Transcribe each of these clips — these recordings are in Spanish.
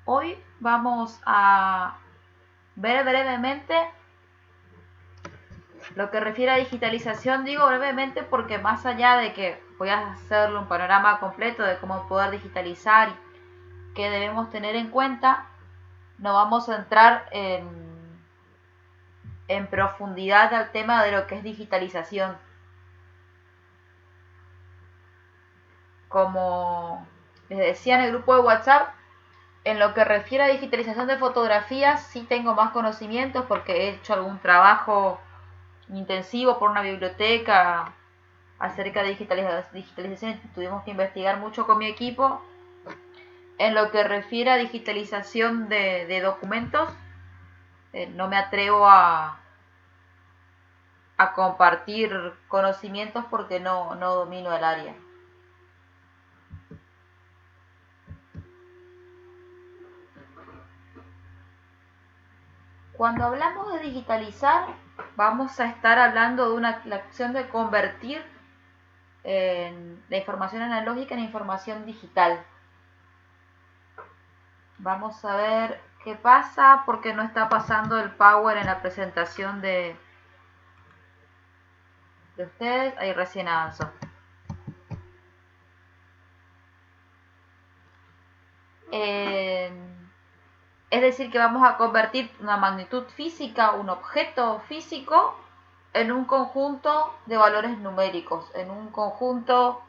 Hoy vamos a ver brevemente lo que refiere a digitalización. Digo brevemente porque más allá de que voy a hacerle un panorama completo de cómo poder digitalizar y qué debemos tener en cuenta, no vamos a entrar en profundidad al tema de lo que es digitalización. Como les decía en el grupo de WhatsApp, en lo que refiere a digitalización de fotografías sí tengo más conocimientos porque he hecho algún trabajo intensivo por una biblioteca acerca de digitalización. Tuvimos que investigar mucho con mi equipo. En lo que refiere a digitalización de documentos, no me atrevo a compartir conocimientos porque no domino el área. Cuando hablamos de digitalizar, vamos a estar hablando de la acción de convertir la información analógica en información digital. Vamos a ver qué pasa porque no está pasando el power en la presentación de ustedes. Ahí recién avanzó. Es decir, que vamos a convertir una magnitud física, un objeto físico, en un conjunto de valores numéricos, en un conjunto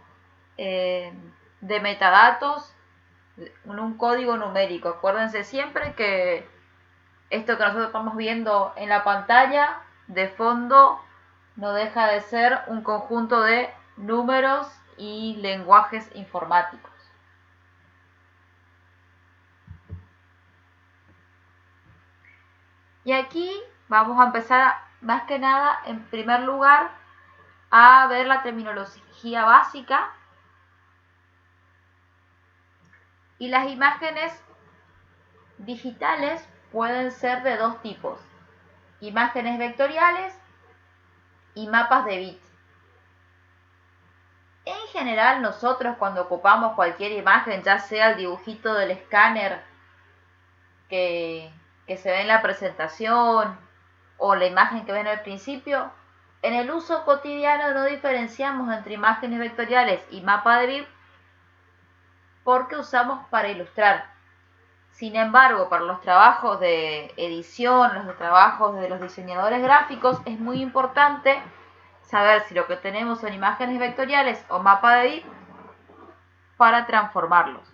de metadatos, en un código numérico. Acuérdense siempre que esto que nosotros estamos viendo en la pantalla de fondo no deja de ser un conjunto de números y lenguajes informáticos. Y aquí vamos a empezar, más que nada, en primer lugar, a ver la terminología básica. Y las imágenes digitales pueden ser de dos tipos: imágenes vectoriales y mapas de bits. En general, nosotros cuando ocupamos cualquier imagen, ya sea el dibujito del escáner que se ve en la presentación o la imagen que ven al principio, en el uso cotidiano no diferenciamos entre imágenes vectoriales y mapa de bits porque usamos para ilustrar. Sin embargo, para los trabajos de edición, los trabajos de los diseñadores gráficos, es muy importante saber si lo que tenemos son imágenes vectoriales o mapa de bits para transformarlos.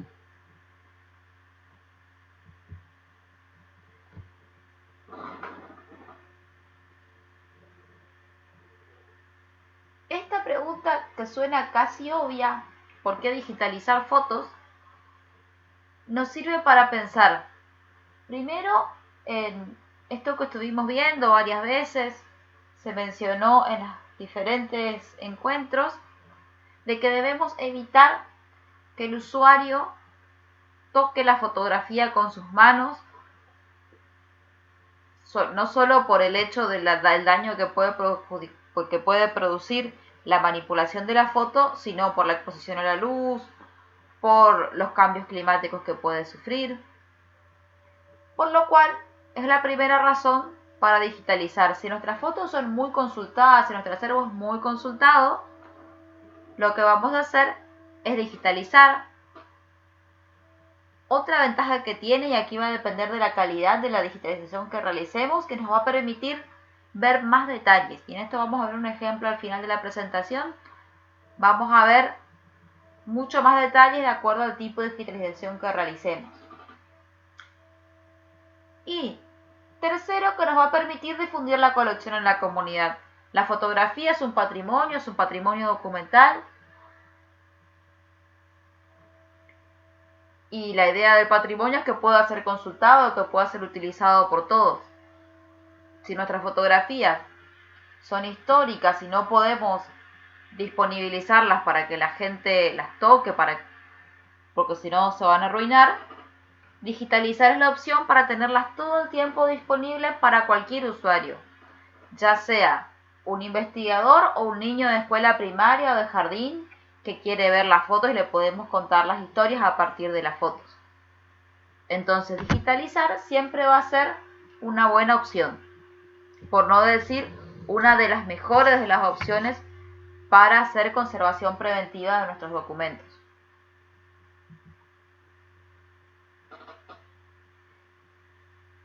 Esta pregunta, que suena casi obvia, ¿por qué digitalizar fotos?, nos sirve para pensar primero en esto que estuvimos viendo varias veces, se mencionó en los diferentes encuentros, de que debemos evitar que el usuario toque la fotografía con sus manos, no solo por el hecho del daño que puede producir la manipulación de la foto, sino por la exposición a la luz, por los cambios climáticos que puede sufrir. Por lo cual, es la primera razón para digitalizar. Si nuestras fotos son muy consultadas, si nuestro acervo es muy consultado, lo que vamos a hacer es digitalizar. Otra ventaja que tiene, y aquí va a depender de la calidad de la digitalización que realicemos, que nos va a permitir ver más detalles. Y en esto vamos a ver un ejemplo al final de la presentación. Vamos a ver mucho más detalles de acuerdo al tipo de digitalización que realicemos. Y tercero, que nos va a permitir difundir la colección en la comunidad. La fotografía es un patrimonio documental. Y la idea del patrimonio es que pueda ser consultado, que pueda ser utilizado por todos. Si nuestras fotografías son históricas y no podemos disponibilizarlas para que la gente las toque, porque si no se van a arruinar, digitalizar es la opción para tenerlas todo el tiempo disponibles para cualquier usuario, ya sea un investigador o un niño de escuela primaria o de jardín que quiere ver las fotos y le podemos contar las historias a partir de las fotos. Entonces, digitalizar siempre va a ser una buena opción, por no decir una de las mejores de las opciones para hacer conservación preventiva de nuestros documentos.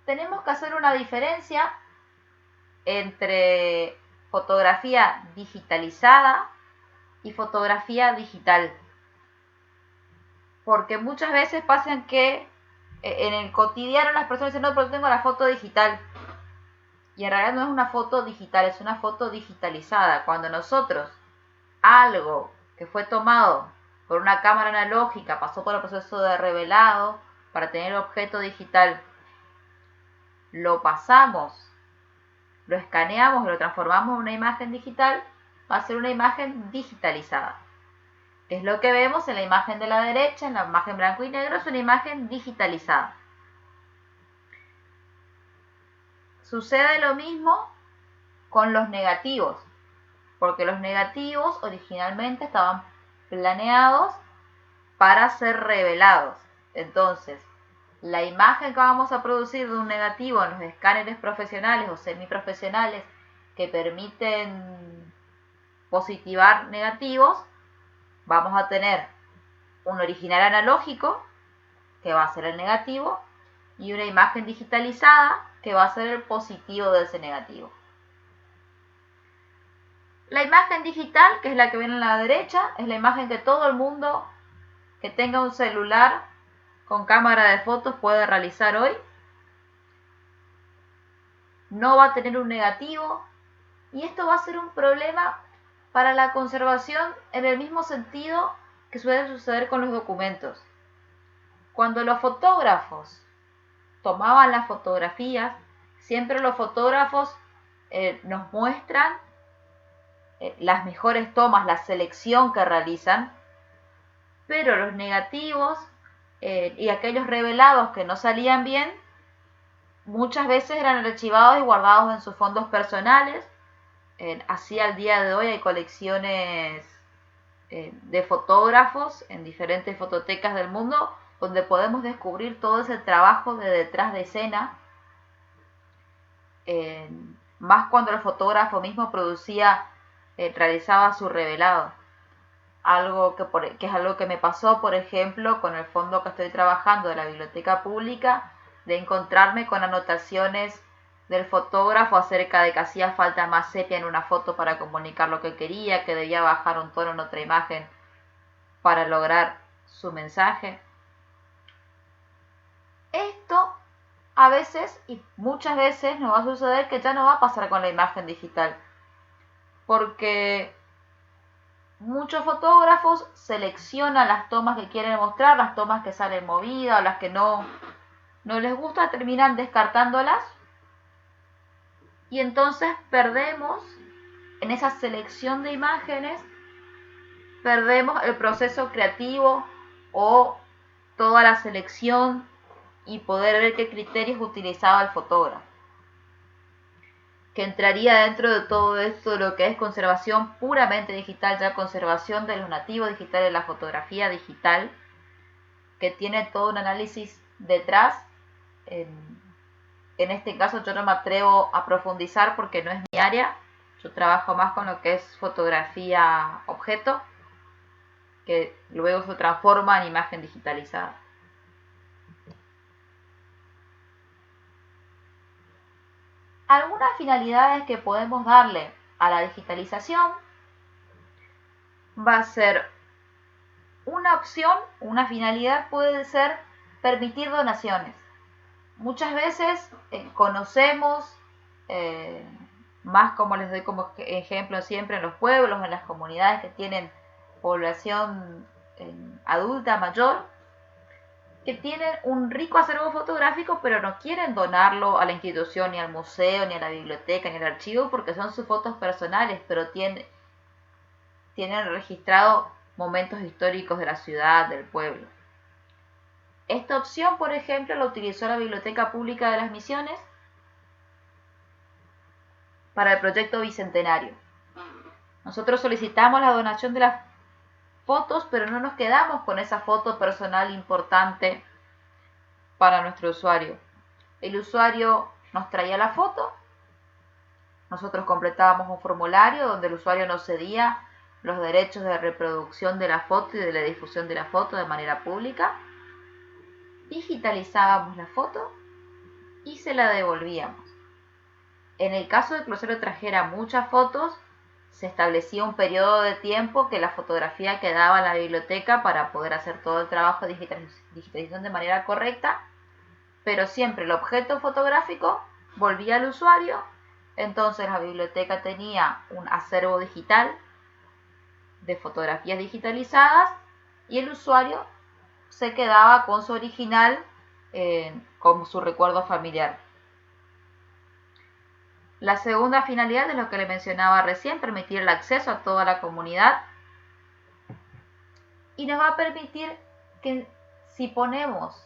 Tenemos que hacer una diferencia entre fotografía digitalizada y fotografía digital, porque muchas veces pasa que en el cotidiano las personas dicen, no, pero tengo la foto digital, y en realidad no es una foto digital, es una foto digitalizada. Cuando nosotros algo que fue tomado por una cámara analógica pasó por el proceso de revelado para tener el objeto digital, lo pasamos, lo escaneamos y lo transformamos en una imagen digital, va a ser una imagen digitalizada. Es lo que vemos en la imagen de la derecha, en la imagen blanco y negro, es una imagen digitalizada. Sucede lo mismo con los negativos, porque los negativos originalmente estaban planeados para ser revelados. Entonces, la imagen que vamos a producir de un negativo en los escáneres profesionales o semiprofesionales que permiten positivar negativos, vamos a tener un original analógico, que va a ser el negativo, y una imagen digitalizada, que va a ser el positivo de ese negativo. La imagen digital, que es la que viene a la derecha, es la imagen que todo el mundo que tenga un celular con cámara de fotos puede realizar hoy. No va a tener un negativo, y esto va a ser un problema para la conservación en el mismo sentido que suele suceder con los documentos. Cuando los fotógrafos tomaban las fotografías, siempre los fotógrafos nos muestran las mejores tomas, la selección que realizan, pero los negativos y aquellos revelados que no salían bien, muchas veces eran archivados y guardados en sus fondos personales. Así al día de hoy hay colecciones de fotógrafos en diferentes fototecas del mundo donde podemos descubrir todo ese trabajo de detrás de escena, más cuando el fotógrafo mismo realizaba su revelado. Que es algo que me pasó, por ejemplo, con el fondo que estoy trabajando de la biblioteca pública, de encontrarme con anotaciones del fotógrafo acerca de que hacía falta más sepia en una foto para comunicar lo que quería, que debía bajar un tono en otra imagen para lograr su mensaje. Esto a veces y muchas veces nos va a suceder que ya no va a pasar con la imagen digital, porque muchos fotógrafos seleccionan las tomas que quieren mostrar, las tomas que salen movidas o las que no les gusta, terminan descartándolas, y entonces perdemos en esa selección de imágenes, perdemos el proceso creativo o toda la selección y poder ver qué criterios utilizaba el fotógrafo, que entraría dentro de todo esto de lo que es conservación puramente digital, ya conservación de los nativos digitales de la fotografía digital, que tiene todo un análisis detrás. En este caso yo no me atrevo a profundizar porque no es mi área. Yo trabajo más con lo que es fotografía objeto, que luego se transforma en imagen digitalizada. Algunas finalidades que podemos darle a la digitalización va a ser una opción, una finalidad puede ser permitir donaciones. Muchas veces conocemos, más como les doy como ejemplo siempre, en los pueblos, en las comunidades que tienen población adulta mayor, que tienen un rico acervo fotográfico, pero no quieren donarlo a la institución, ni al museo, ni a la biblioteca, ni al archivo, porque son sus fotos personales, pero tienen registrado momentos históricos de la ciudad, del pueblo. Esta opción, por ejemplo, la utilizó la Biblioteca Pública de las Misiones para el proyecto Bicentenario. Nosotros solicitamos la donación de las fotos, pero no nos quedamos con esa foto personal importante para nuestro usuario. El usuario nos traía la foto, nosotros completábamos un formulario donde el usuario nos cedía los derechos de reproducción de la foto y de la difusión de la foto de manera pública, digitalizábamos la foto y se la devolvíamos. En el caso de que el usuario trajera muchas fotos, se establecía un periodo de tiempo que la fotografía quedaba en la biblioteca para poder hacer todo el trabajo de digitalización de manera correcta, pero siempre el objeto fotográfico volvía al usuario, entonces la biblioteca tenía un acervo digital de fotografías digitalizadas y el usuario se quedaba con su original como su recuerdo familiar. La segunda finalidad es lo que le mencionaba recién, permitir el acceso a toda la comunidad y nos va a permitir que si ponemos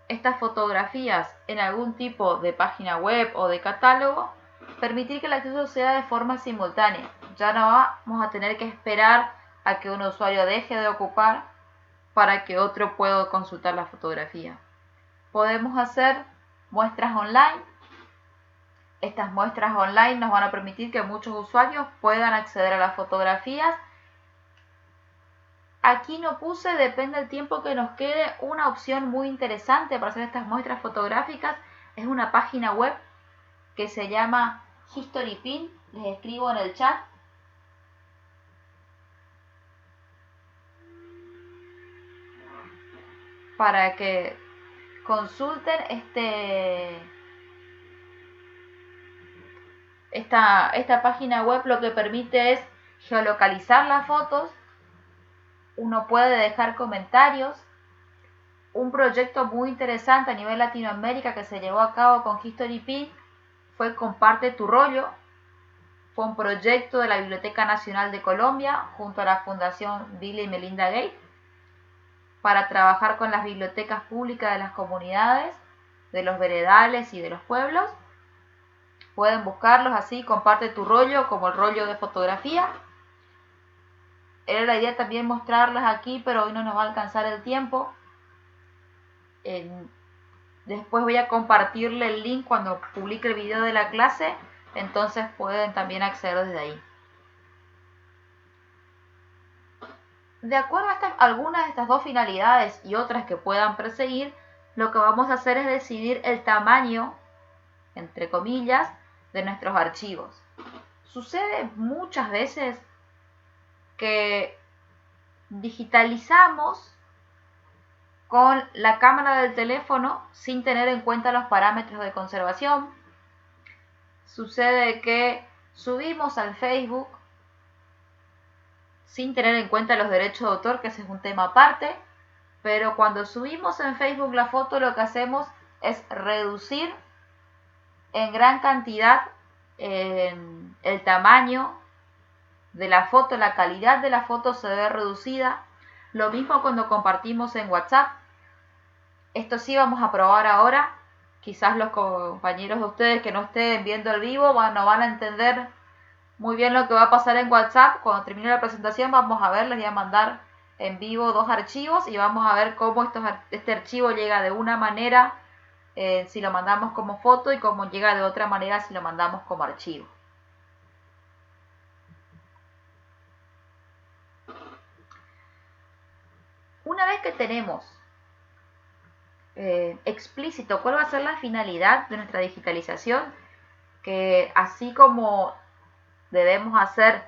estas fotografías en algún tipo de página web o de catálogo, permitir que el acceso sea de forma simultánea. Ya no vamos a tener que esperar a que un usuario deje de ocupar para que otro pueda consultar la fotografía. Podemos hacer muestras online. Estas muestras online nos van a permitir que muchos usuarios puedan acceder a las fotografías. Aquí no puse, depende del tiempo que nos quede, una opción muy interesante para hacer estas muestras fotográficas. Es una página web que se llama HistoryPin. Les escribo en el chat. Para que consulten esta página web. Lo que permite es geolocalizar las fotos. Uno puede dejar comentarios. Un proyecto muy interesante a nivel Latinoamérica que se llevó a cabo con HistoryPin fue Comparte tu rollo. Fue un proyecto de la Biblioteca Nacional de Colombia junto a la Fundación Bill y Melinda Gates para trabajar con las bibliotecas públicas de las comunidades, de los veredales y de los pueblos. Pueden buscarlos así, Comparte tu rollo, como el rollo de fotografía. Era la idea también mostrarlas aquí, pero hoy no nos va a alcanzar el tiempo. Después voy a compartirle el link cuando publique el video de la clase, entonces pueden también acceder desde ahí. De acuerdo a algunas de estas dos finalidades y otras que puedan perseguir, lo que vamos a hacer es decidir el tamaño, entre comillas, de nuestros archivos. Sucede muchas veces que digitalizamos con la cámara del teléfono sin tener en cuenta los parámetros de conservación. Sucede que subimos al Facebook sin tener en cuenta los derechos de autor, que ese es un tema aparte, pero cuando subimos en Facebook la foto lo que hacemos es reducir en gran cantidad el tamaño de la foto, la calidad de la foto se ve reducida. Lo mismo cuando compartimos en WhatsApp. Esto sí vamos a probar ahora. Quizás los compañeros de ustedes que no estén viendo el vivo no van a entender muy bien lo que va a pasar en WhatsApp. Cuando termine la presentación vamos a ver, les voy a mandar en vivo dos archivos y vamos a ver cómo este archivo llega de una manera si lo mandamos como foto y cómo llega de otra manera si lo mandamos como archivo. Una vez que tenemos explícito cuál va a ser la finalidad de nuestra digitalización, que así como debemos hacer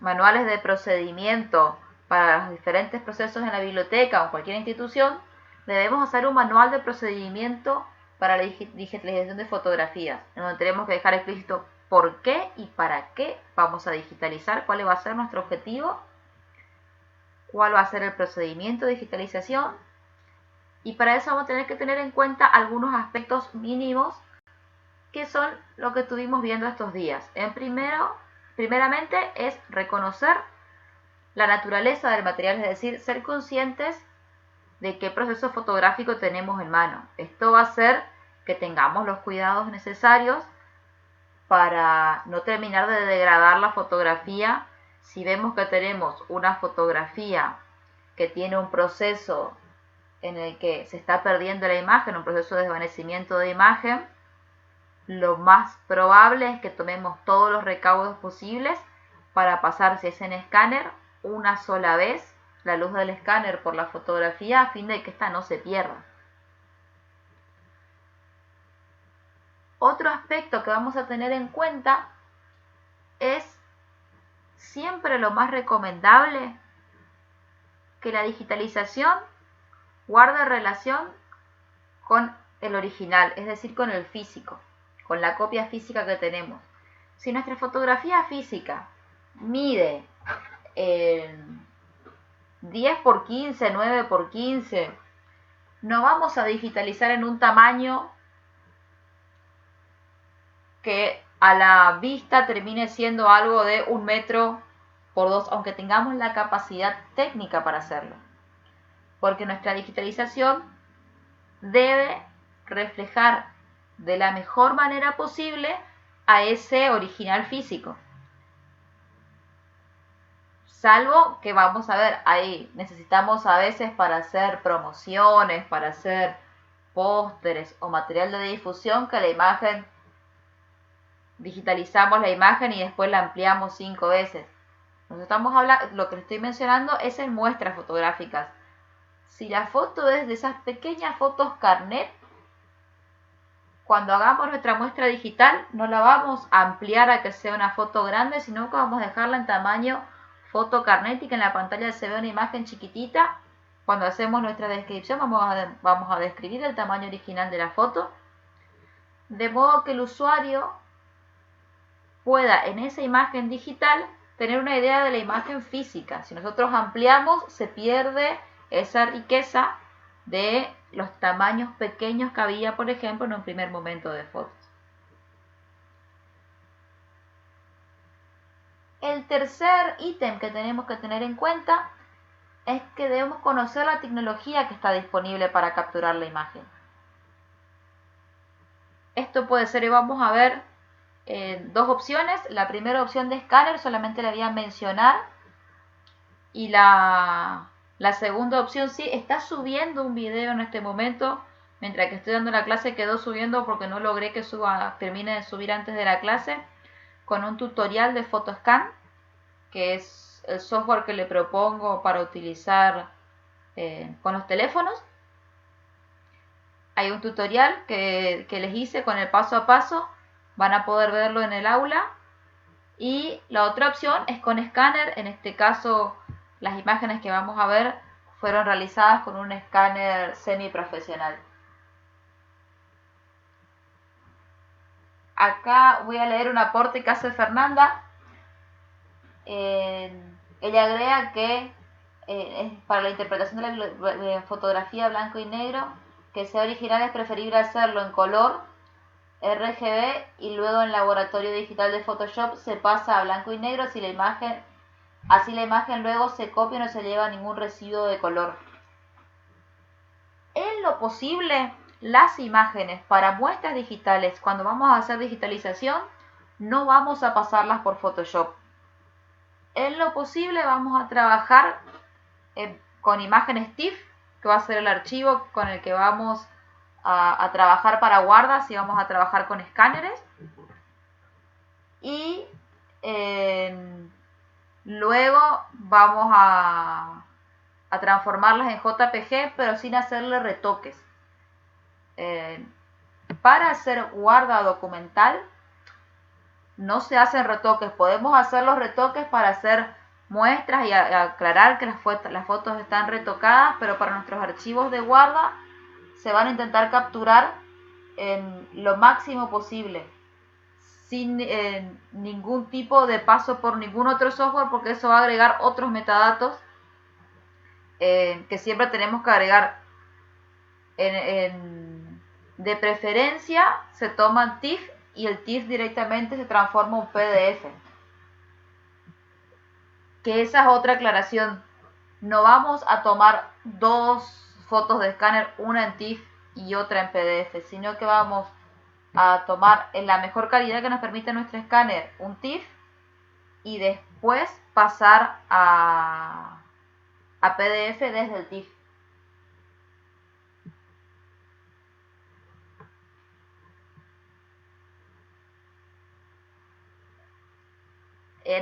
manuales de procedimiento para los diferentes procesos en la biblioteca o en cualquier institución, debemos hacer un manual de procedimiento para la digitalización de fotografías, en donde tenemos que dejar explícito por qué y para qué vamos a digitalizar, cuál va a ser nuestro objetivo, cuál va a ser el procedimiento de digitalización, y para eso vamos a tener que tener en cuenta algunos aspectos mínimos que son lo que estuvimos viendo estos días. Primeramente es reconocer la naturaleza del material, es decir, ser conscientes de qué proceso fotográfico tenemos en mano. Esto va a hacer que tengamos los cuidados necesarios para no terminar de degradar la fotografía. Si vemos que tenemos una fotografía que tiene un proceso en el que se está perdiendo la imagen, un proceso de desvanecimiento de imagen, lo más probable es que tomemos todos los recaudos posibles para pasar, si es en escáner, una sola vez la luz del escáner por la fotografía a fin de que ésta no se pierda. Otro aspecto que vamos a tener en cuenta es siempre lo más recomendable que la digitalización guarde relación con el original, es decir, con el físico, con la copia física que tenemos. Si nuestra fotografía física mide 10 por 15, 9 por 15, no vamos a digitalizar en un tamaño que a la vista termine siendo algo de 1 metro por 2, aunque tengamos la capacidad técnica para hacerlo. Porque nuestra digitalización debe reflejar de la mejor manera posible a ese original físico. Salvo que vamos a ver, ahí necesitamos a veces para hacer promociones, para hacer pósteres o material de difusión, que la imagen, digitalizamos la imagen y después la ampliamos 5 veces. Nos estamos hablando, lo que les estoy mencionando es en muestras fotográficas. Si la foto es de esas pequeñas fotos carnet, cuando hagamos nuestra muestra digital no la vamos a ampliar a que sea una foto grande, sino que vamos a dejarla en tamaño foto carnet y que en la pantalla se vea una imagen chiquitita. Cuando hacemos nuestra descripción vamos a describir el tamaño original de la foto, de modo que el usuario pueda en esa imagen digital tener una idea de la imagen física. Si nosotros ampliamos, se pierde esa riqueza de los tamaños pequeños que había, por ejemplo, en un primer momento de fotos. El tercer ítem que tenemos que tener en cuenta es que debemos conocer la tecnología que está disponible para capturar la imagen. Esto puede ser, y vamos a ver dos opciones. La primera opción de escáner solamente la voy a mencionar, y la segunda opción sí, está subiendo un video en este momento. Mientras que estoy dando la clase quedó subiendo porque no logré que termine de subir antes de la clase, con un tutorial de PhotoScan, que es el software que le propongo para utilizar con los teléfonos. Hay un tutorial que les hice con el paso a paso, van a poder verlo en el aula. Y la otra opción es con escáner. En este caso las imágenes que vamos a ver fueron realizadas con un escáner semiprofesional. Acá voy a leer un aporte que hace Fernanda. Ella agrega que para la interpretación de la fotografía blanco y negro, que sea original, es preferible hacerlo en color, RGB, y luego en laboratorio digital de Photoshop se pasa a blanco y negro, así la imagen luego se copia y no se lleva ningún residuo de color. En lo posible, las imágenes para muestras digitales, cuando vamos a hacer digitalización, no vamos a pasarlas por Photoshop. En lo posible vamos a trabajar con imágenes TIFF, que va a ser el archivo con el que vamos a trabajar para guardas, si vamos a trabajar con escáneres. Y luego vamos a transformarlas en JPG, pero sin hacerle retoques. Para hacer guarda documental no se hacen retoques. Podemos hacer los retoques para hacer muestras y aclarar que las fotos están retocadas, pero para nuestros archivos de guarda se van a intentar capturar en lo máximo posible, sin ningún tipo de paso por ningún otro software, porque eso va a agregar otros metadatos que siempre tenemos que agregar. De preferencia se toman TIFF y el TIFF directamente se transforma en un PDF. Que esa es otra aclaración. No vamos a tomar dos fotos de escáner, una en TIFF y otra en PDF, sino que vamos a tomar en la mejor calidad que nos permite nuestro escáner un TIFF y después pasar a PDF desde el TIFF.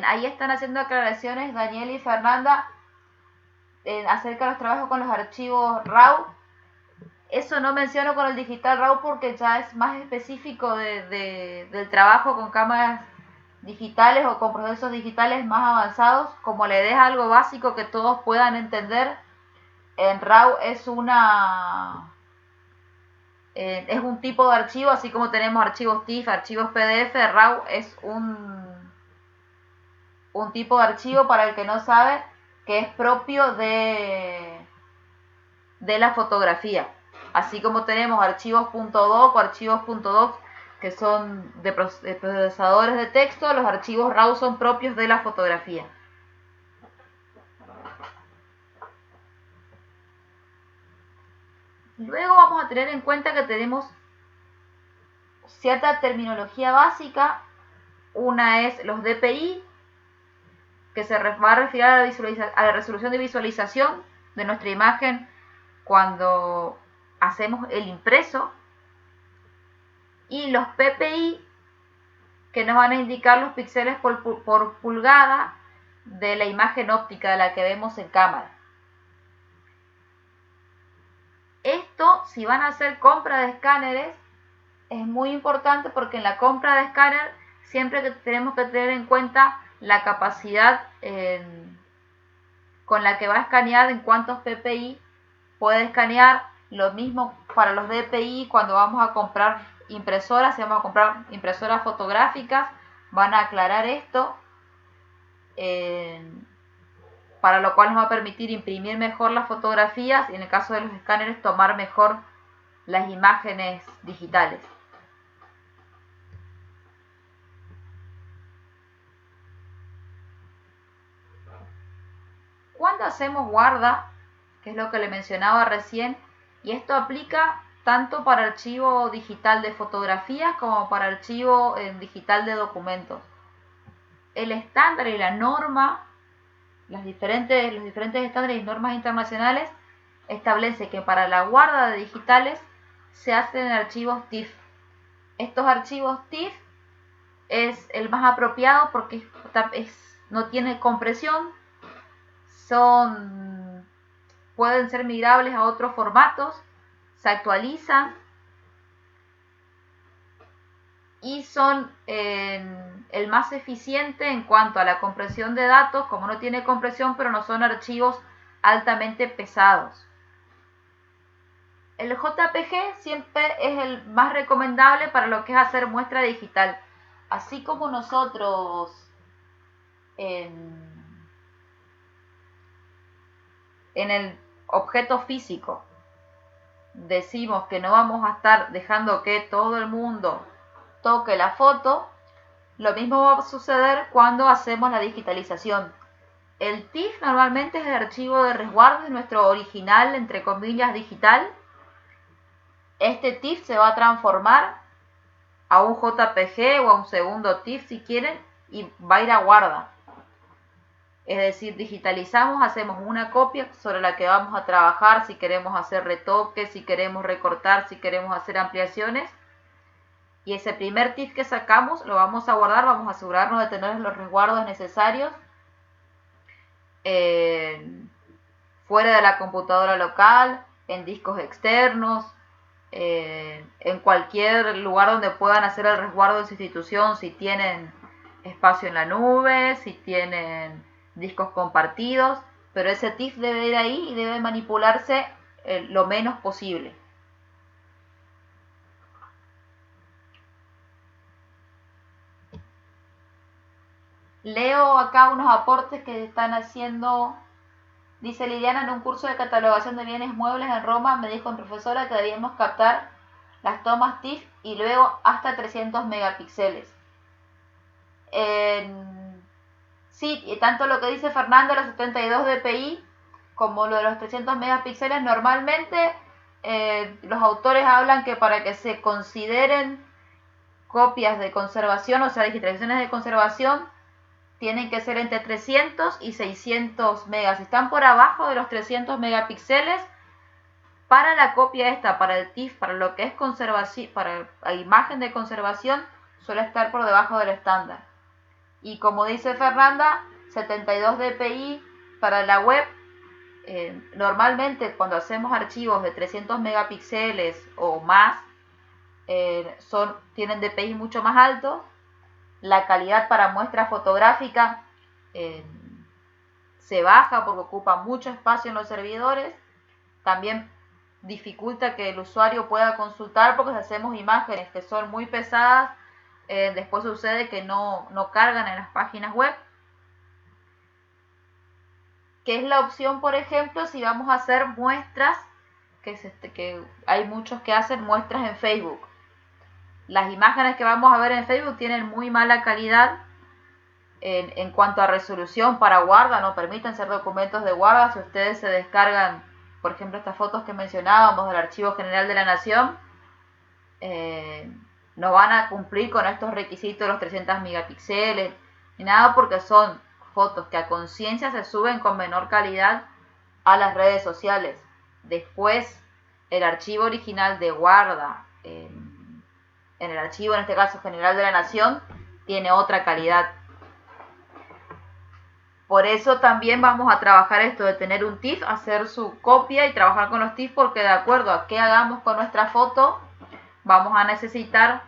Ahí están haciendo aclaraciones Daniel y Fernanda acerca de los trabajos con los archivos RAW. Eso no menciono con el digital RAW porque ya es más específico del trabajo con cámaras digitales o con procesos digitales más avanzados. Como la idea es algo básico que todos puedan entender, en RAW es un tipo de archivo, así como tenemos archivos TIFF, archivos PDF. RAW es un tipo de archivo, para el que no sabe, que es propio de la fotografía. Así como tenemos archivos .doc o archivos .doc que son de procesadores de texto, los archivos RAW son propios de la fotografía. Luego vamos a tener en cuenta que tenemos cierta terminología básica. Una es los DPI, que se va a referir a la resolución de visualización de nuestra imagen cuando hacemos el impreso, y los PPI, que nos van a indicar los píxeles por pulgada de la imagen óptica de la que vemos en cámara. Esto, si van a hacer compra de escáneres, es muy importante porque en la compra de escáner siempre tenemos que tener en cuenta la capacidad con la que va a escanear, en cuántos PPI puede escanear. Lo mismo para los DPI cuando vamos a comprar impresoras. Si vamos a comprar impresoras fotográficas, van a aclarar esto, para lo cual nos va a permitir imprimir mejor las fotografías y, en el caso de los escáneres, tomar mejor las imágenes digitales. Cuando hacemos guarda, que es lo que le mencionaba recién, y esto aplica tanto para archivo digital de fotografías como para archivo digital de documentos. El estándar y la norma, los diferentes estándares y normas internacionales establece que para la guarda de digitales se hacen archivos TIFF. Estos archivos TIFF es el más apropiado porque no tiene compresión, pueden ser migrables a otros formatos, se actualizan y son el más eficiente en cuanto a la compresión de datos, como no tiene compresión, pero no son archivos altamente pesados. El JPG siempre es el más recomendable para lo que es hacer muestra digital. Así como nosotros en el objeto físico decimos que no vamos a estar dejando que todo el mundo toque la foto, lo mismo va a suceder cuando hacemos la digitalización. El TIFF normalmente es el archivo de resguardo, de nuestro original, entre comillas, digital. Este TIFF se va a transformar a un JPG o a un segundo TIFF si quieren, y va a ir a guarda. Es decir, digitalizamos, hacemos una copia sobre la que vamos a trabajar si queremos hacer retoques, si queremos recortar, si queremos hacer ampliaciones. Y ese primer TIFF que sacamos lo vamos a guardar, vamos a asegurarnos de tener los resguardos necesarios fuera de la computadora local, en discos externos, en cualquier lugar donde puedan hacer el resguardo de su institución, si tienen espacio en la nube, si tienen discos compartidos, pero ese TIFF debe ir ahí y debe manipularse lo menos posible. Leo acá unos aportes que están haciendo. Dice Liliana: en un curso de catalogación de bienes muebles en Roma me dijo mi profesora que debíamos captar las tomas TIFF y luego hasta 300 megapíxeles. Sí, y tanto lo que dice Fernando, los 72 dpi, como lo de los 300 megapíxeles, normalmente los autores hablan que para que se consideren copias de conservación, o sea, digitalizaciones de conservación, tienen que ser entre 300 y 600 megas. Si están por abajo de los 300 megapíxeles, para la copia esta, para el TIFF, para lo que es conservación, para la imagen de conservación, suele estar por debajo del estándar. Y como dice Fernanda, 72 dpi para la web. Normalmente cuando hacemos archivos de 300 megapíxeles o más, tienen dpi mucho más altos. La calidad para muestra fotográfica se baja porque ocupa mucho espacio en los servidores. También dificulta que el usuario pueda consultar, porque si hacemos imágenes que son muy pesadas, después sucede que no cargan en las páginas web. Que es la opción, por ejemplo, si vamos a hacer muestras, que hay muchos que hacen muestras en Facebook. Las imágenes que vamos a ver en Facebook tienen muy mala calidad en cuanto a resolución para guarda, no permiten ser documentos de guarda. Si ustedes se descargan, por ejemplo, estas fotos que mencionábamos del Archivo General de la Nación, no van a cumplir con estos requisitos de los 300 megapíxeles ni nada, porque son fotos que a conciencia se suben con menor calidad a las redes sociales. Después, el archivo original de guarda en el archivo, en este caso General de la Nación, tiene otra calidad. Por eso también vamos a trabajar esto de tener un TIFF, hacer su copia y trabajar con los TIFF, porque de acuerdo a qué hagamos con nuestra foto, vamos a necesitar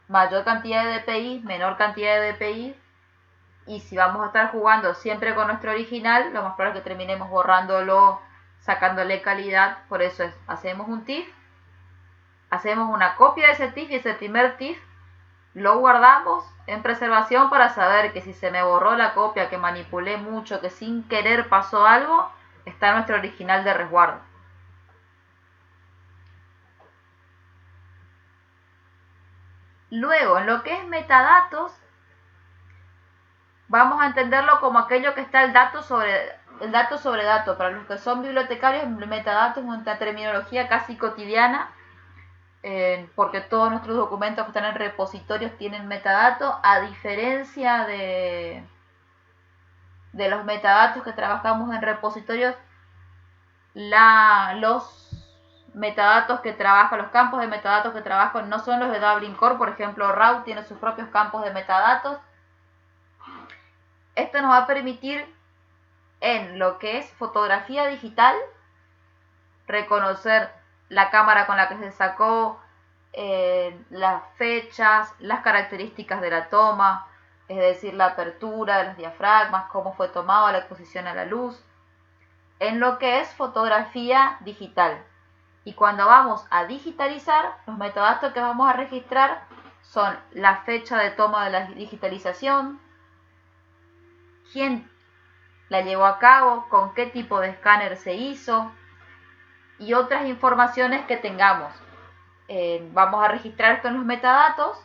mayor cantidad de dpi, menor cantidad de dpi, y si vamos a estar jugando siempre con nuestro original, lo más probable es que terminemos borrándolo, sacándole calidad. Por eso hacemos un TIFF, hacemos una copia de ese TIFF, y ese primer TIFF lo guardamos en preservación para saber que si se me borró la copia, que manipulé mucho, que sin querer pasó algo, está nuestro original de resguardo. Luego, en lo que es metadatos, vamos a entenderlo como aquello que está el dato sobre dato. Para los que son bibliotecarios, metadatos es una terminología casi cotidiana, porque todos nuestros documentos que están en repositorios tienen metadatos, a diferencia de los metadatos que trabajamos en repositorios. Los metadatos que trabaja, los campos de metadatos que trabajo no son los de Dublin Core. Por ejemplo, RAW tiene sus propios campos de metadatos. Esto nos va a permitir, en lo que es fotografía digital, reconocer la cámara con la que se sacó, las fechas, las características de la toma, es decir, la apertura de los diafragmas, cómo fue tomada la exposición a la luz, en lo que es fotografía digital. Y cuando vamos a digitalizar, los metadatos que vamos a registrar son la fecha de toma de la digitalización, quién la llevó a cabo, con qué tipo de escáner se hizo, y otras informaciones que tengamos. Vamos a registrar esto en los metadatos,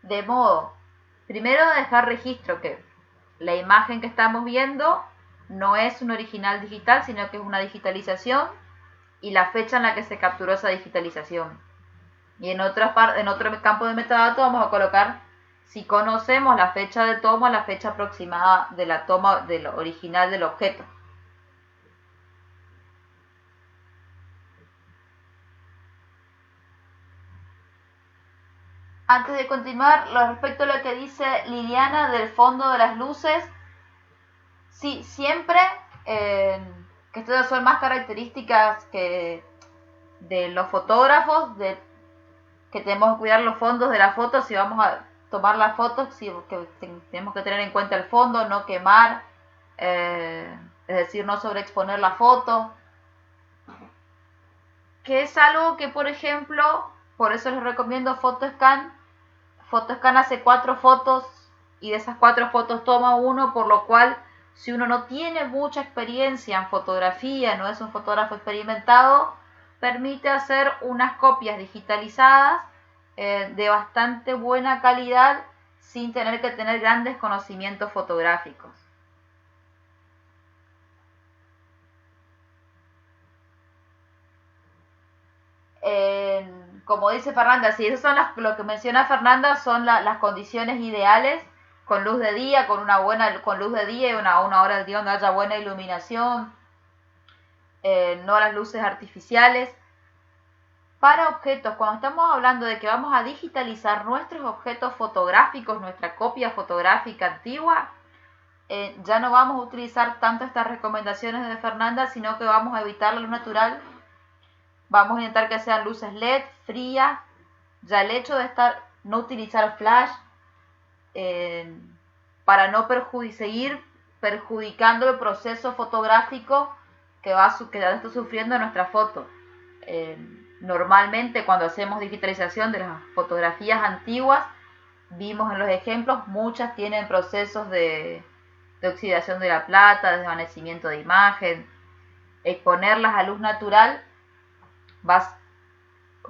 de modo, primero, dejar registro que la imagen que estamos viendo no es un original digital, sino que es una digitalización, y la fecha en la que se capturó esa digitalización. Y en otro campo de metadatos vamos a colocar, si conocemos la fecha de toma, la fecha aproximada de la toma del original del objeto. Antes de continuar, respecto a lo que dice Liliana del fondo de las luces, sí, siempre, que estas son más características que de los fotógrafos, que tenemos que cuidar los fondos de la foto. Si vamos a tomar la foto, que tenemos que tener en cuenta el fondo, no quemar, es decir, no sobreexponer la foto, que es algo que, por ejemplo, por eso les recomiendo PhotoScan. PhotoScan hace 4 fotos, y de esas 4 fotos toma 1, por lo cual, si uno no tiene mucha experiencia en fotografía, no es un fotógrafo experimentado, permite hacer unas copias digitalizadas de bastante buena calidad, sin tener que tener grandes conocimientos fotográficos. Como dice Fernanda, sí, esas son lo que menciona Fernanda, son las condiciones ideales, con luz de día, con luz de día y una hora del día donde haya buena iluminación, no las luces artificiales. para objetos, cuando estamos hablando de que vamos a digitalizar nuestros objetos fotográficos, nuestra copia fotográfica antigua, ya no vamos a utilizar tanto estas recomendaciones de Fernanda, sino que vamos a evitar la luz natural. Vamos a intentar que sean luces LED, frías. Ya el hecho de no utilizar flash para no seguir perjudicando el proceso fotográfico que ya está sufriendo nuestra foto. Normalmente cuando hacemos digitalización de las fotografías antiguas, vimos en los ejemplos, muchas tienen procesos de oxidación de la plata, de desvanecimiento de imagen. Exponerlas a luz natural va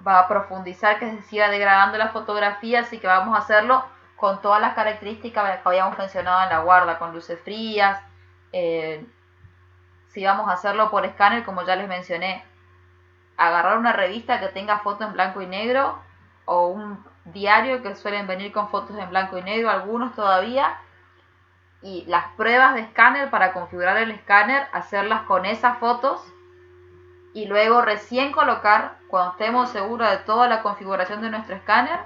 a profundizar que se siga degradando la fotografía, así que vamos a hacerlo con todas las características que habíamos mencionado en la guarda, con luces frías. Si vamos a hacerlo por escáner, como ya les mencioné, agarrar una revista que tenga fotos en blanco y negro o un diario que suelen venir con fotos en blanco y negro, algunos todavía, y las pruebas de escáner para configurar el escáner, hacerlas con esas fotos y luego recién colocar, cuando estemos seguros de toda la configuración de nuestro escáner,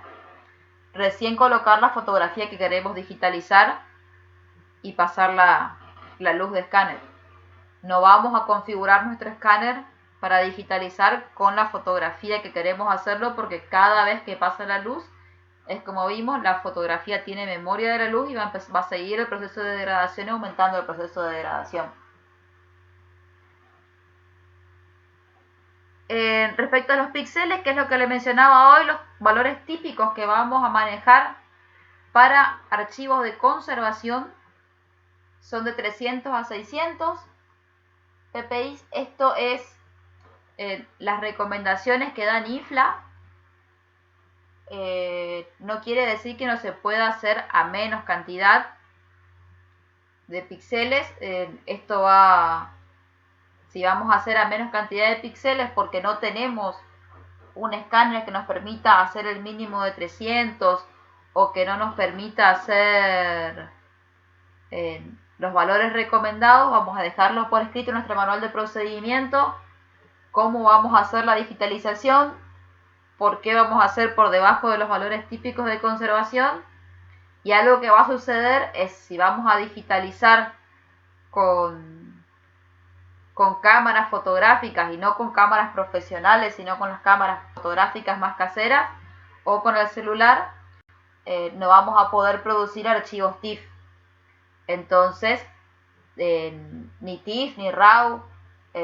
recién colocar la fotografía que queremos digitalizar y pasar la luz de escáner. No vamos a configurar nuestro escáner para digitalizar con la fotografía que queremos hacerlo, porque cada vez que pasa la luz, es como vimos, la fotografía tiene memoria de la luz y va a seguir el proceso de degradación y aumentando el proceso de degradación. Respecto a los píxeles, que es lo que le mencionaba hoy, los valores típicos que vamos a manejar para archivos de conservación son de 300 a 600 ppi. Esto es las recomendaciones que dan IFLA. No quiere decir que no se pueda hacer a menos cantidad de píxeles. Esto va, si vamos a hacer a menos cantidad de píxeles porque no tenemos un escáner que nos permita hacer el mínimo de 300 o que no nos permita hacer los valores recomendados, vamos a dejarlos por escrito en nuestro manual de procedimiento, cómo vamos a hacer la digitalización, por qué vamos a hacer por debajo de los valores típicos de conservación. Y algo que va a suceder es, si vamos a digitalizar con cámaras fotográficas y no con cámaras profesionales, sino con las cámaras fotográficas más caseras o con el celular, no vamos a poder producir archivos TIFF. Entonces, ni TIFF ni RAW,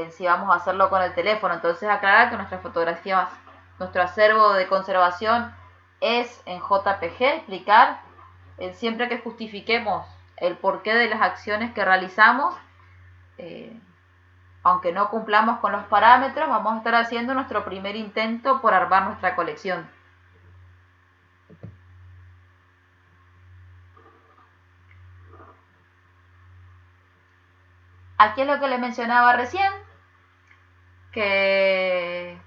si vamos a hacerlo con el teléfono. Entonces, aclarar que nuestras fotografías, nuestro acervo de conservación es en JPG, explicar siempre que justifiquemos el porqué de las acciones que realizamos, aunque no cumplamos con los parámetros, vamos a estar haciendo nuestro primer intento por armar nuestra colección. Aquí es lo que les mencionaba recién, que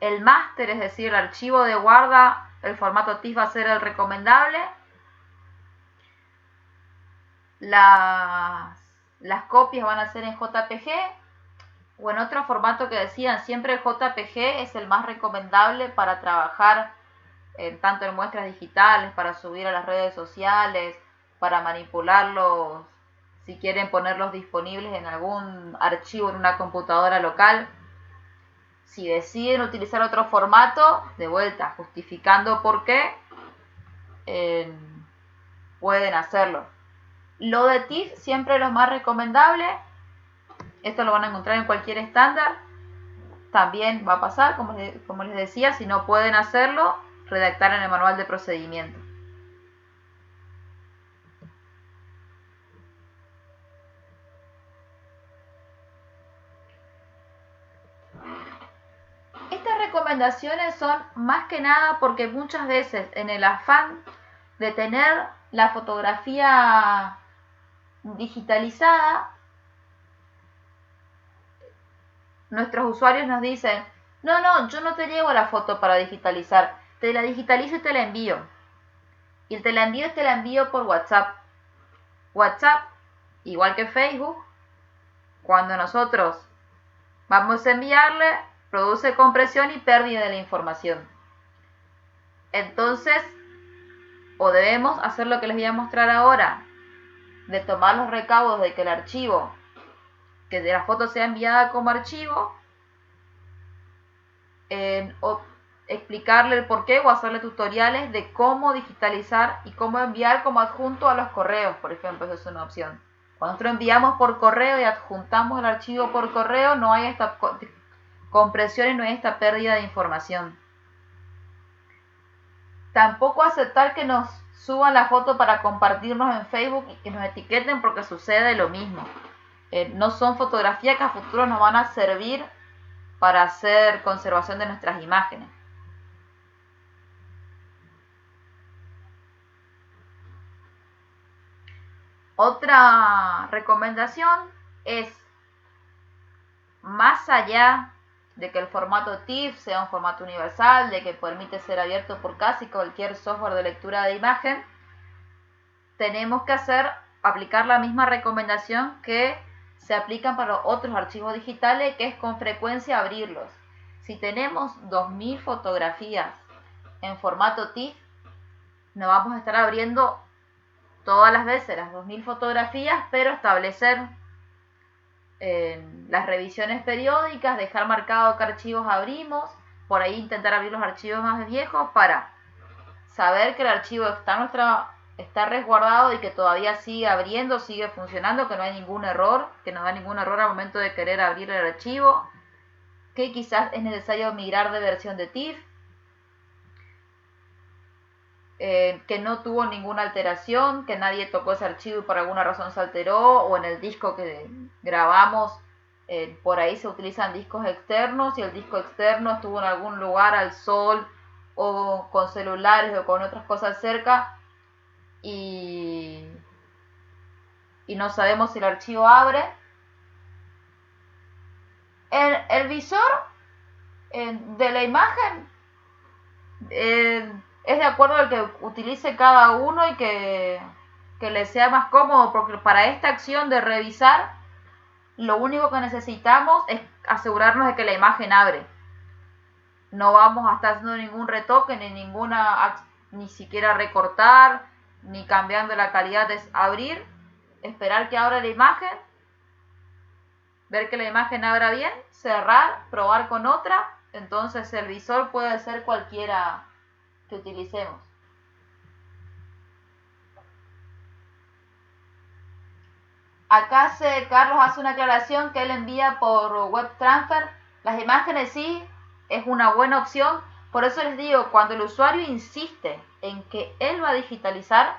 el máster, es decir, el archivo de guarda, el formato TIFF va a ser el recomendable. Las copias van a ser en JPG o en otro formato que decían. Siempre el JPG es el más recomendable para trabajar tanto en muestras digitales, para subir a las redes sociales, para manipularlos, si quieren ponerlos disponibles en algún archivo en una computadora local. Si deciden utilizar otro formato, de vuelta, justificando por qué, pueden hacerlo. Lo de TIFF siempre es lo más recomendable. Esto lo van a encontrar en cualquier estándar. También va a pasar, como les decía, si no pueden hacerlo, redactar en el manual de procedimiento. Estas recomendaciones son más que nada porque muchas veces en el afán de tener la fotografía digitalizada, nuestros usuarios nos dicen: no, yo no te llevo la foto para digitalizar, te la digitalizo y te la envío. Y te la envío por WhatsApp. WhatsApp, igual que Facebook, cuando nosotros vamos a enviarle, produce compresión y pérdida de la información. Entonces, o debemos hacer lo que les voy a mostrar ahora, de tomar los recaudos de que el archivo, que de la foto sea enviada como archivo, o explicarle el porqué o hacerle tutoriales de cómo digitalizar y cómo enviar como adjunto a los correos, por ejemplo. Eso es una opción. Cuando nosotros enviamos por correo y adjuntamos el archivo por correo, no hay esta compresión y no hay esta pérdida de información. Tampoco aceptar que nos suban la foto para compartirnos en Facebook y que nos etiqueten, porque sucede lo mismo. No son fotografías que a futuro nos van a servir para hacer conservación de nuestras imágenes. Otra recomendación es, más allá de que el formato TIFF sea un formato universal, de que permite ser abierto por casi cualquier software de lectura de imagen, tenemos que aplicar la misma recomendación que se aplican para otros archivos digitales, que es con frecuencia abrirlos. Si tenemos 2000 fotografías en formato TIFF, no vamos a estar abriendo todas las veces las 2000 fotografías, pero establecer las revisiones periódicas, dejar marcado qué archivos abrimos, por ahí intentar abrir los archivos más viejos para saber que el archivo está resguardado y que todavía sigue abriendo, sigue funcionando, que no hay ningún error, que no da ningún error al momento de querer abrir el archivo, que quizás es necesario migrar de versión de TIFF, que no tuvo ninguna alteración, que nadie tocó ese archivo y por alguna razón se alteró, o en el disco que grabamos, por ahí se utilizan discos externos y el disco externo estuvo en algún lugar al sol o con celulares o con otras cosas cerca y no sabemos si el archivo abre. El visor de la imagen es de acuerdo al que utilice cada uno y que le sea más cómodo, porque para esta acción de revisar lo único que necesitamos es asegurarnos de que la imagen abre. No vamos a estar haciendo ningún retoque, ni siquiera recortar, ni cambiando la calidad. Es abrir, esperar que abra la imagen, ver que la imagen abra bien, cerrar, probar con otra. Entonces el visor puede ser cualquiera que utilicemos. Acá Carlos hace una aclaración que él envía por WebTransfer. Las imágenes sí, es una buena opción. Por eso les digo, cuando el usuario insiste en que él va a digitalizar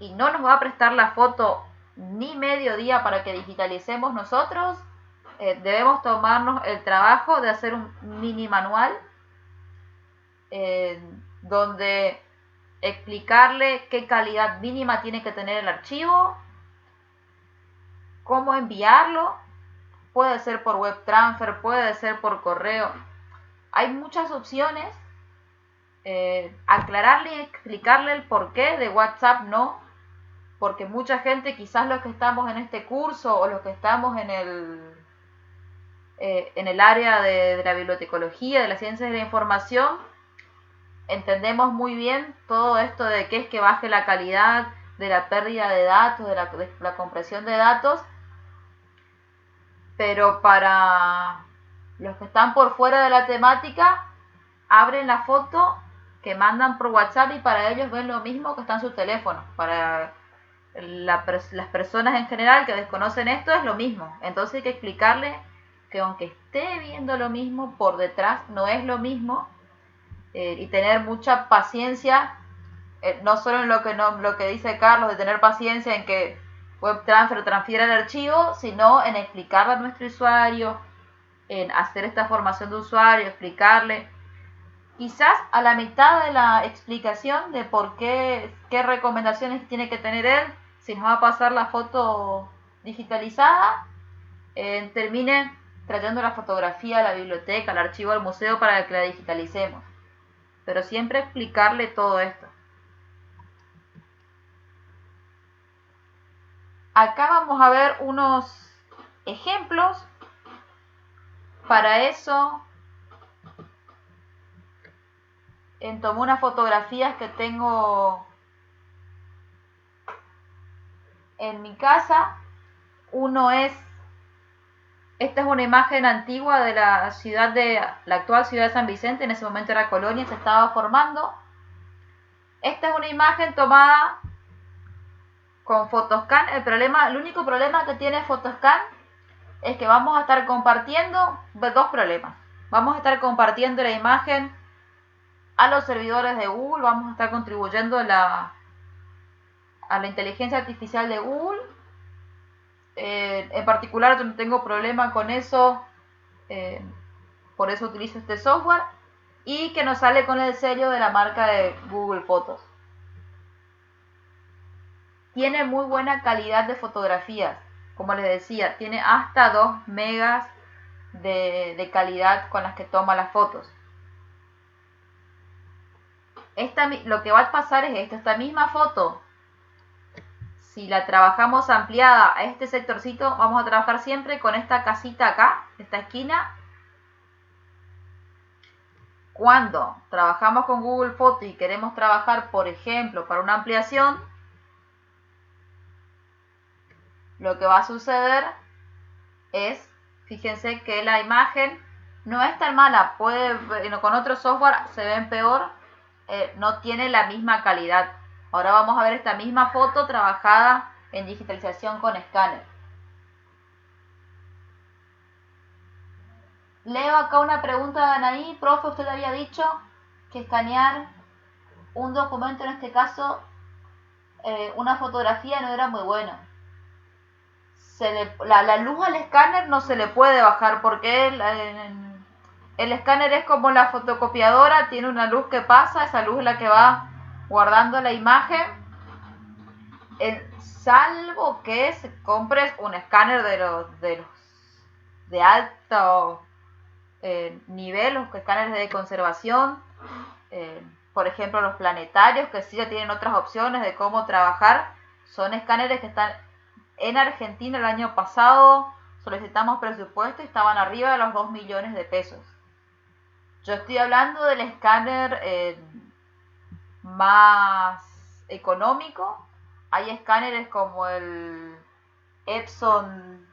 y no nos va a prestar la foto ni medio día para que digitalicemos nosotros, debemos tomarnos el trabajo de hacer un mini manual donde explicarle qué calidad mínima tiene que tener el archivo, cómo enviarlo. Puede ser por WebTransfer, puede ser por correo. Hay muchas opciones. Aclararle y explicarle el porqué de WhatsApp no, porque mucha gente, quizás los que estamos en este curso o los que estamos en el área de la bibliotecología, de las ciencias de la información, entendemos muy bien todo esto de qué es que baje la calidad, de la pérdida de datos, de la compresión de datos, pero para los que están por fuera de la temática, abren la foto que mandan por WhatsApp y para ellos ven lo mismo que está en su teléfono. Para las personas en general que desconocen esto es lo mismo. Entonces hay que explicarle que aunque esté viendo lo mismo, por detrás no es lo mismo, y tener mucha paciencia, no solo en lo que dice Carlos, de tener paciencia en que WebTransfer transfiera el archivo, sino en explicarle a nuestro usuario, en hacer esta formación de usuario, explicarle. Quizás a la mitad de la explicación de por qué recomendaciones tiene que tener él, si nos va a pasar la foto digitalizada, termine trayendo la fotografía a la biblioteca, al archivo del museo para que la digitalicemos. Pero siempre explicarle todo esto. Acá vamos a ver unos ejemplos. Para eso tomé unas fotografías que tengo en mi casa. Esta es una imagen antigua de la actual ciudad de San Vicente, en ese momento era colonia, se estaba formando. Esta es una imagen tomada con Photoscan. El único problema que tiene Photoscan es que vamos a estar compartiendo dos problemas. Vamos a estar compartiendo la imagen a los servidores de Google, vamos a estar contribuyendo a la inteligencia artificial de Google. En particular yo no tengo problema con eso, por eso utilizo este software, y que nos sale con el sello de la marca de Google Fotos. Tiene muy buena calidad de fotografías, como les decía, tiene hasta 2 megas de calidad con las que toma las fotos. Lo que va a pasar es esta misma foto, si la trabajamos ampliada a este sectorcito, vamos a trabajar siempre con esta casita acá, esta esquina. Cuando trabajamos con Google Fotos y queremos trabajar, por ejemplo, para una ampliación, lo que va a suceder es, fíjense que la imagen no es tan mala, con otro software se ven peor, no tiene la misma calidad. Ahora vamos a ver esta misma foto trabajada en digitalización con escáner. Leo acá una pregunta de Anaí. Profe, usted había dicho que escanear un documento, en este caso una fotografía, no era muy bueno. La luz al escáner no se le puede bajar porque el escáner es como la fotocopiadora, tiene una luz que pasa, esa luz es la que va guardando la imagen, salvo que compres un escáner de alto nivel, los escáneres de conservación, por ejemplo los planetarios, que sí ya tienen otras opciones de cómo trabajar. Son escáneres que están en Argentina. El año pasado solicitamos presupuesto y estaban arriba de los 2 millones de pesos. Yo estoy hablando del escáner más económico. Hay escáneres como el Epson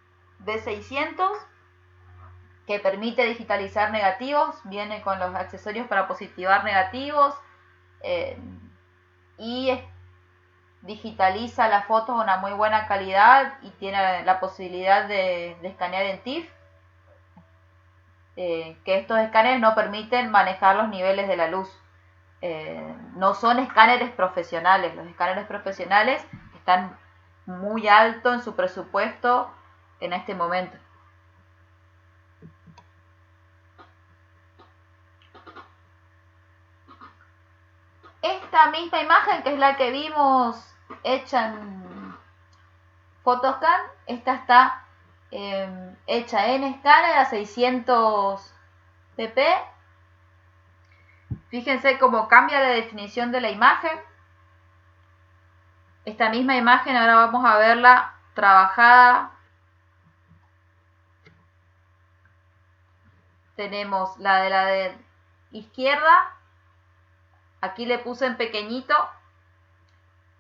D600 que permite digitalizar negativos, viene con los accesorios para positivar negativos y digitaliza las fotos a una muy buena calidad y tiene la posibilidad de escanear en TIFF, que estos escáneres no permiten manejar los niveles de la luz. No son escáneres profesionales. Los escáneres profesionales están muy alto en su presupuesto en este momento. Esta misma imagen, que es la que vimos hecha en Photoscan, esta está hecha en escáner a 600 pp. Fíjense cómo cambia la definición de la imagen. Esta misma imagen ahora vamos a verla trabajada. Tenemos la de izquierda. Aquí le puse en pequeñito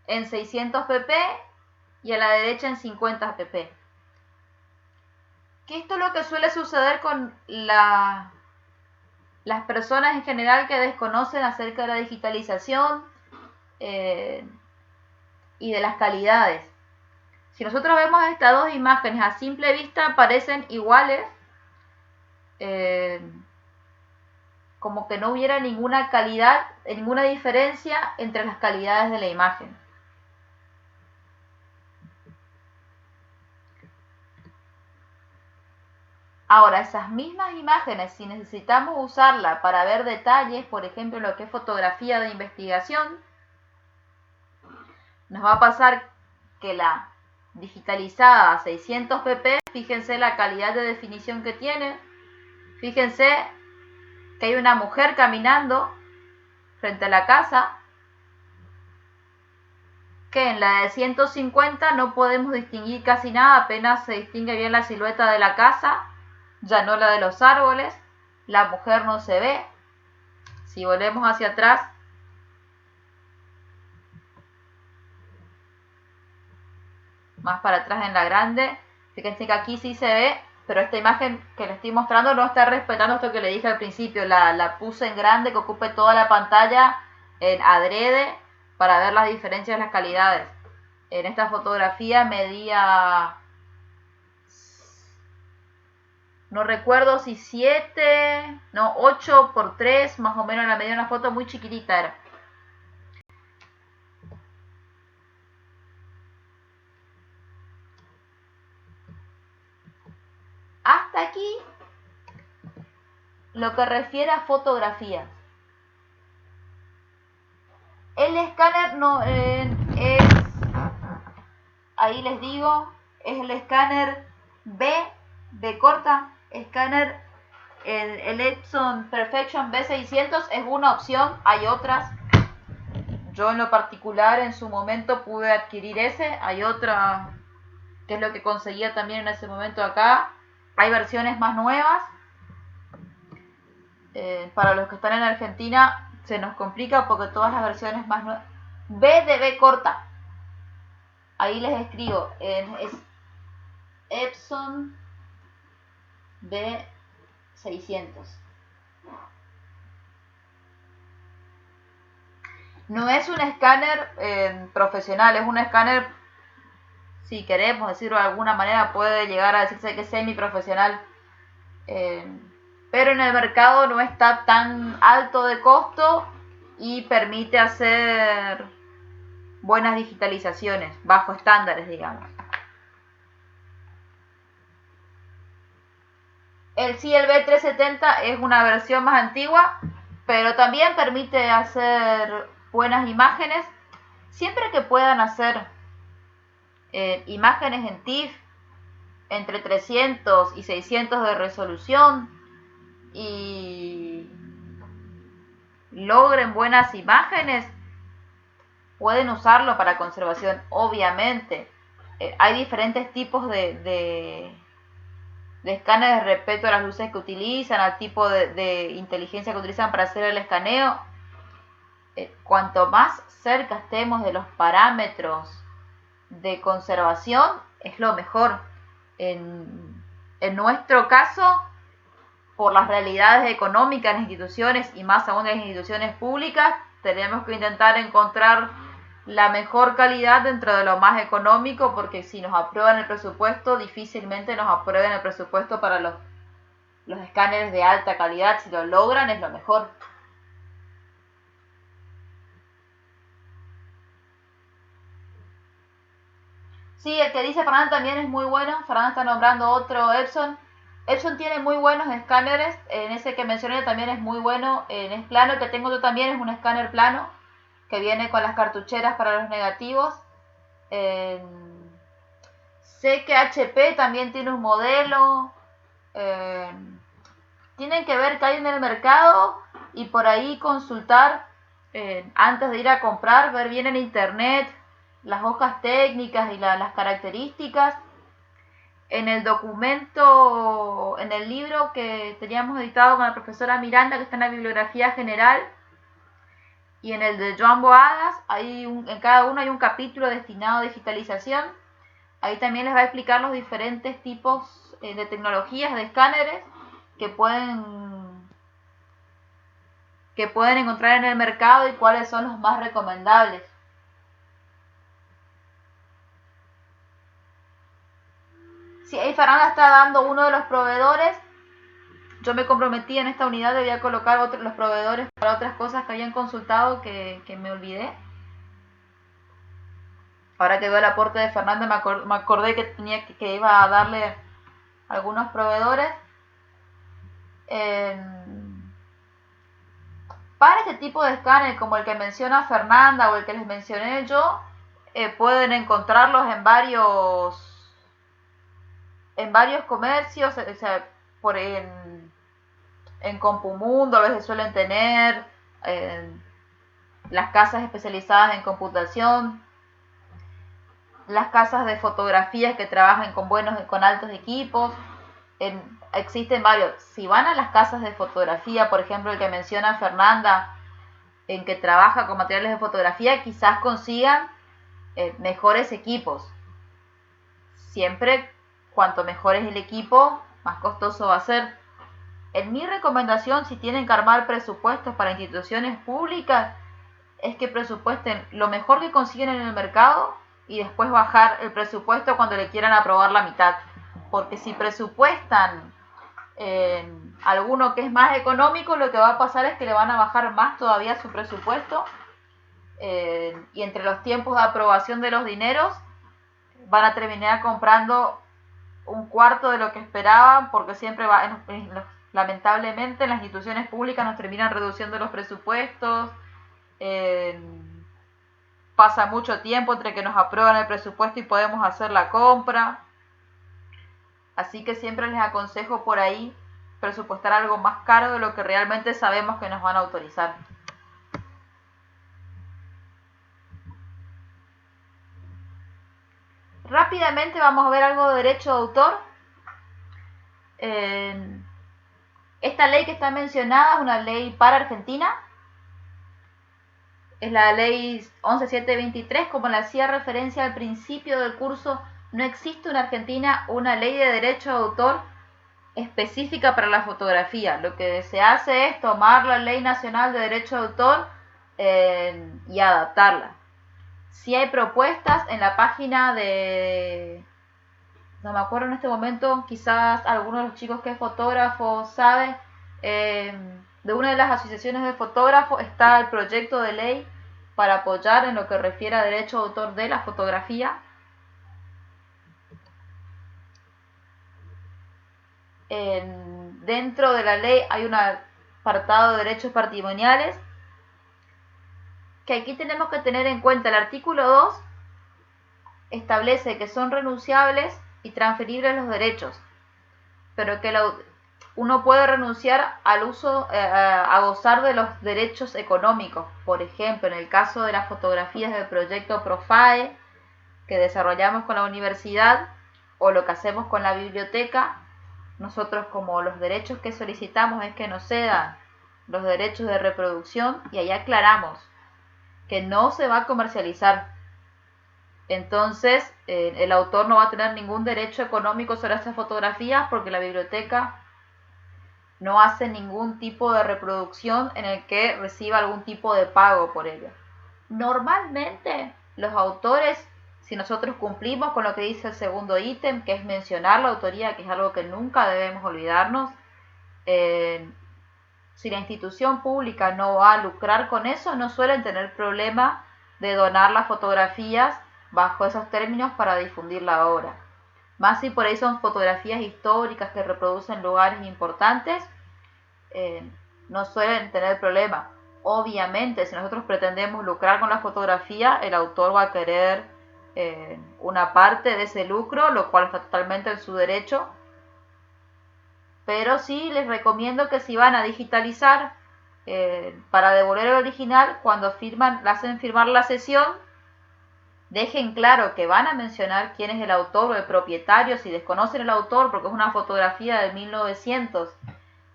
en 600 pp y a la derecha en 50 pp. Que esto es lo que suele suceder con las personas en general que desconocen acerca de la digitalización y de las calidades. Si nosotros vemos estas dos imágenes a simple vista parecen iguales, como que no hubiera ninguna calidad, ninguna diferencia entre las calidades de la imagen. Ahora, esas mismas imágenes, si necesitamos usarla para ver detalles, por ejemplo, lo que es fotografía de investigación, nos va a pasar que la digitalizada a 600 pp, fíjense la calidad de definición que tiene, fíjense que hay una mujer caminando frente a la casa, que en la de 150 no podemos distinguir casi nada, apenas se distingue bien la silueta de la casa, ya no la de los árboles, la mujer no se ve. Si volvemos hacia atrás, más para atrás en la grande, fíjense que aquí sí se ve, pero esta imagen que les estoy mostrando no está respetando esto que le dije al principio. La puse en grande, que ocupe toda la pantalla en adrede para ver las diferencias de las calidades. En esta fotografía medía, no recuerdo si 8 por 3, más o menos la medida, una foto muy chiquitita era. Hasta aquí lo que refiere a fotografías. El escáner no es, ahí les digo, es el escáner B corta, escáner, el Epson Perfection B600 es una opción, hay otras. Yo en lo particular en su momento pude adquirir ese, hay otra que es lo que conseguía también en ese momento acá. Hay versiones más nuevas. Para los que están en Argentina se nos complica porque todas las versiones más nuevas. B de B corta. Ahí les escribo. Es Epson B600. No es un escáner profesional, es un escáner, si queremos decirlo de alguna manera, puede llegar a decirse que es semiprofesional. Pero en el mercado no está tan alto de costo y permite hacer buenas digitalizaciones, bajo estándares, digamos. El B370 es una versión más antigua, pero también permite hacer buenas imágenes, siempre que puedan hacer imágenes en TIFF entre 300 y 600 de resolución y logren buenas imágenes, pueden usarlo para conservación. Obviamente hay diferentes tipos de escáneres respecto a las luces que utilizan, al tipo de inteligencia que utilizan para hacer el escaneo. Cuanto más cerca estemos de los parámetros de conservación, es lo mejor. En nuestro caso, por las realidades económicas de las instituciones y más aún de las instituciones públicas, tenemos que intentar encontrar la mejor calidad dentro de lo más económico, porque si nos aprueban el presupuesto, difícilmente nos aprueben el presupuesto para los escáneres de alta calidad. Si lo logran, es lo mejor. Sí, el que dice Fernanda también es muy bueno. Fernanda está nombrando otro Epson. Epson tiene muy buenos escáneres. En ese que mencioné también es muy bueno. En el plano que tengo yo también es un escáner plano que viene con las cartucheras para los negativos. Sé que HP también tiene un modelo. Tienen que ver qué hay en el mercado y por ahí consultar antes de ir a comprar, ver bien en internet las hojas técnicas y las características. En el documento, en el libro que teníamos editado con la profesora Miranda, que está en la bibliografía general, y en el de Joan Boadas, en cada uno hay un capítulo destinado a digitalización. Ahí también les va a explicar los diferentes tipos de tecnologías de escáneres que pueden encontrar en el mercado y cuáles son los más recomendables. Si ahí Fernanda está dando uno de los proveedores, yo me comprometí en esta unidad, de voy a colocar los proveedores para otras cosas que habían consultado que me olvidé. Ahora que veo el aporte de Fernanda me acordé que iba a darle algunos proveedores. Para este tipo de escáner, como el que menciona Fernanda o el que les mencioné yo, pueden encontrarlos en varios comercios, o sea, en Compumundo a veces suelen tener, las casas especializadas en computación, las casas de fotografías que trabajan con altos equipos. existen varios. Si van a las casas de fotografía, por ejemplo, el que menciona Fernanda, en que trabaja con materiales de fotografía, quizás consigan mejores equipos. Siempre, cuanto mejor es el equipo, más costoso va a ser. En mi recomendación, si tienen que armar presupuestos para instituciones públicas, es que presupuesten lo mejor que consiguen en el mercado y después bajar el presupuesto cuando le quieran aprobar la mitad. Porque si presupuestan alguno que es más económico, lo que va a pasar es que le van a bajar más todavía su presupuesto y entre los tiempos de aprobación de los dineros van a terminar comprando un cuarto de lo que esperaban, porque siempre lamentablemente en las instituciones públicas nos terminan reduciendo los presupuestos. Pasa mucho tiempo entre que nos aprueban el presupuesto y podemos hacer la compra. Así que siempre les aconsejo por ahí presupuestar algo más caro de lo que realmente sabemos que nos van a autorizar. Rápidamente vamos a ver algo de derecho de autor. Esta ley que está mencionada es una ley para Argentina. Es la ley 11723, como le hacía referencia al principio del curso, no existe en Argentina una ley de derecho de autor específica para la fotografía. Lo que se hace es tomar la Ley Nacional de Derecho de Autor y adaptarla. Si hay propuestas en la página de... no me acuerdo en este momento, quizás alguno de los chicos que es fotógrafo sabe, de una de las asociaciones de fotógrafos está el proyecto de ley para apoyar en lo que refiere a derecho de autor de la fotografía. Dentro de la ley hay un apartado de derechos patrimoniales que aquí tenemos que tener en cuenta. El artículo 2 establece que son renunciables y transferibles los derechos, pero que uno puede renunciar al uso, a gozar de los derechos económicos. Por ejemplo, en el caso de las fotografías del proyecto Profae que desarrollamos con la universidad o lo que hacemos con la biblioteca, nosotros como los derechos que solicitamos es que nos cedan los derechos de reproducción y ahí aclaramos que no se va a comercializar. Entonces, el autor no va a tener ningún derecho económico sobre estas fotografías porque la biblioteca no hace ningún tipo de reproducción en el que reciba algún tipo de pago por ello. Normalmente, los autores, si nosotros cumplimos con lo que dice el segundo ítem, que es mencionar la autoría, que es algo que nunca debemos olvidarnos, si la institución pública no va a lucrar con eso, no suelen tener problema de donar las fotografías bajo esos términos para difundir la obra. Más si por ahí son fotografías históricas que reproducen lugares importantes, no suelen tener problema. Obviamente, si nosotros pretendemos lucrar con la fotografía, el autor va a querer una parte de ese lucro, lo cual está totalmente en su derecho. Pero sí les recomiendo que si van a digitalizar para devolver el original, cuando hacen firmar la cesión, dejen claro que van a mencionar quién es el autor o el propietario, si desconocen el autor, porque es una fotografía de 1900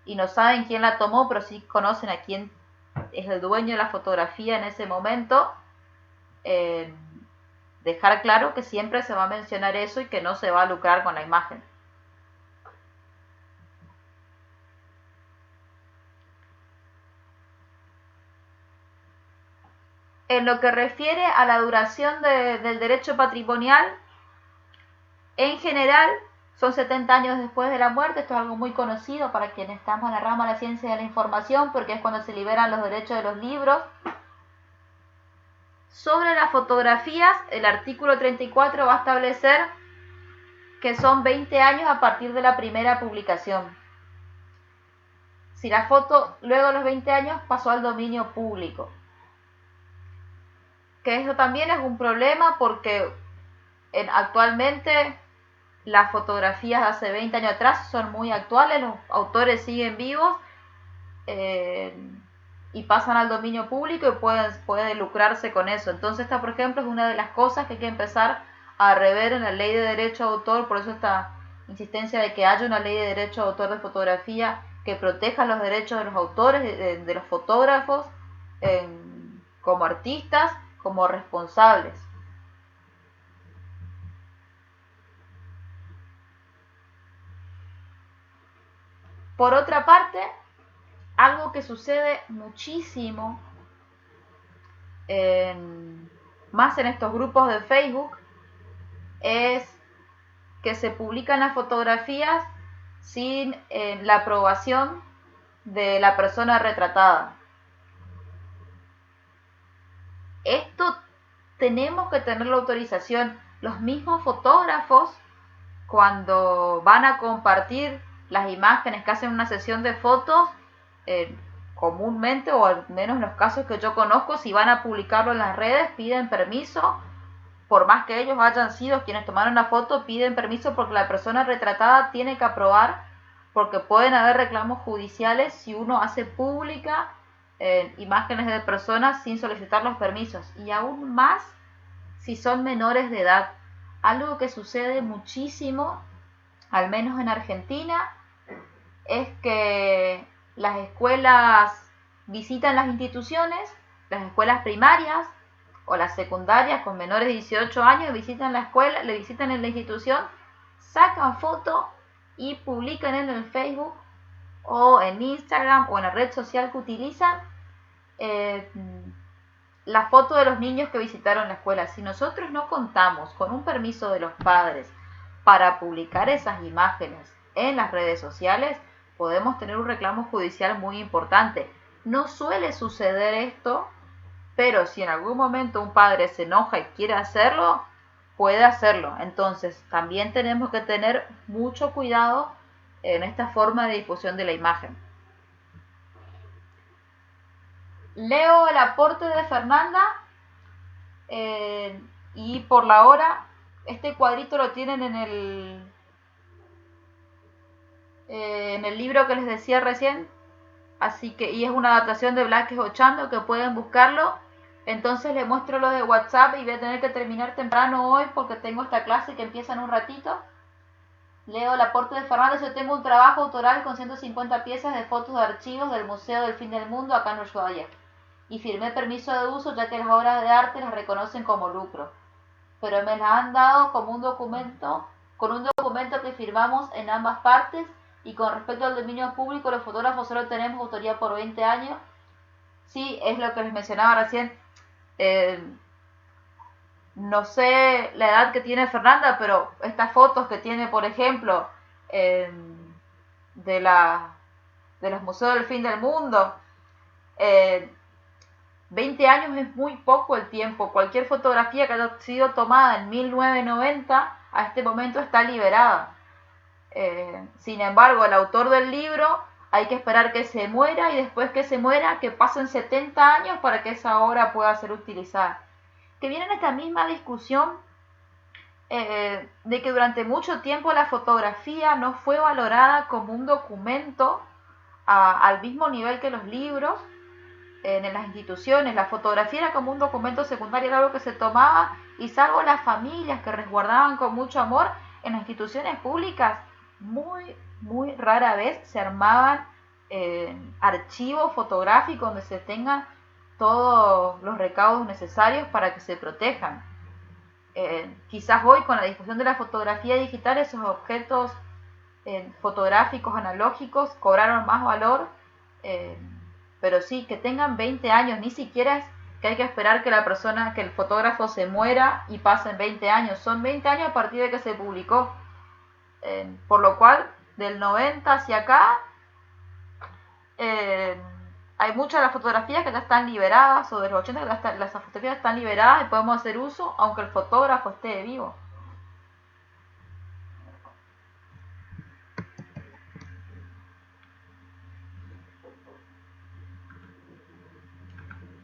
y no saben quién la tomó, pero sí conocen a quién es el dueño de la fotografía en ese momento. Dejar claro que siempre se va a mencionar eso y que no se va a lucrar con la imagen. En lo que refiere a la duración del derecho patrimonial, en general son 70 años después de la muerte. Esto es algo muy conocido para quienes estamos en la rama de la ciencia de la información, porque es cuando se liberan los derechos de los libros. Sobre las fotografías, el artículo 34 va a establecer que son 20 años a partir de la primera publicación. Si la foto luego de los 20 años pasó al dominio público. Que eso también es un problema porque actualmente las fotografías de hace 20 años atrás son muy actuales, los autores siguen vivos y pasan al dominio público y pueden lucrarse con eso. Entonces esta, por ejemplo, es una de las cosas que hay que empezar a rever en la ley de derecho de autor. Por eso insistencia de que haya una ley de derecho de autor de fotografía que proteja los derechos de los autores, de los fotógrafos, como artistas, como responsables. Por otra parte, algo que sucede muchísimo, más en estos grupos de Facebook, es que se publican las fotografías sin la aprobación de la persona retratada. Esto tenemos que tener la autorización. Los mismos fotógrafos, cuando van a compartir las imágenes que hacen una sesión de fotos, comúnmente, o al menos en los casos que yo conozco, si van a publicarlo en las redes, piden permiso. Por más que ellos hayan sido quienes tomaron la foto, piden permiso porque la persona retratada tiene que aprobar, porque pueden haber reclamos judiciales si uno hace pública imágenes de personas sin solicitar los permisos, y aún más si son menores de edad. Algo que sucede muchísimo, al menos en Argentina, es que las escuelas visitan las instituciones, las escuelas primarias o las secundarias con menores de 18 años visitan la escuela, le visitan en la institución, sacan foto y publican en el Facebook o en Instagram o en la red social que utilizan la foto de los niños que visitaron la escuela. Si nosotros no contamos con un permiso de los padres para publicar esas imágenes en las redes sociales, podemos tener un reclamo judicial muy importante. No suele suceder esto, pero si en algún momento un padre se enoja y quiere hacerlo, puede hacerlo. Entonces, también tenemos que tener mucho cuidado en esta forma de difusión de la imagen. Leo el aporte de Fernanda y por la hora, este cuadrito lo tienen en el libro que les decía recién, así que, y es una adaptación de Blázquez Ochando, que pueden buscarlo. Entonces les muestro lo de WhatsApp y voy a tener que terminar temprano hoy porque tengo esta clase que empieza en un ratito. Leo el aporte de Fernández. Yo tengo un trabajo autoral con 150 piezas de fotos de archivos del Museo del Fin del Mundo acá en Ushuaia, y firmé permiso de uso ya que las obras de arte las reconocen como lucro, pero me las han dado como un documento, con un documento que firmamos en ambas partes. Y con respecto al dominio público, los fotógrafos solo tenemos autoría por 20 años. Sí, es lo que les mencionaba recién. No sé la edad que tiene Fernanda, pero estas fotos que tiene, por ejemplo, de los museos del fin del mundo, 20 años es muy poco el tiempo. Cualquier fotografía que haya sido tomada en 1990 a este momento está liberada. Sin embargo, el autor del libro hay que esperar que se muera, y después que se muera, que pasen 70 años para que esa obra pueda ser utilizada. Que viene en esta misma discusión de que durante mucho tiempo la fotografía no fue valorada como un documento al mismo nivel que los libros en las instituciones. La fotografía era como un documento secundario, era algo que se tomaba, y salvo las familias que resguardaban con mucho amor, en las instituciones públicas muy rara vez se armaban archivos fotográficos donde se tengan todos los recaudos necesarios para que se protejan. Quizás hoy, con la difusión de la fotografía digital, esos objetos fotográficos analógicos cobraron más valor, pero sí, que tengan 20 años, ni siquiera es que hay que esperar que el fotógrafo se muera y pasen 20 años, son 20 años a partir de que se publicó. Por lo cual, del 90 hacia acá, hay muchas de las fotografías que ya están liberadas, o de los 80 que las fotografías están liberadas y podemos hacer uso aunque el fotógrafo esté vivo.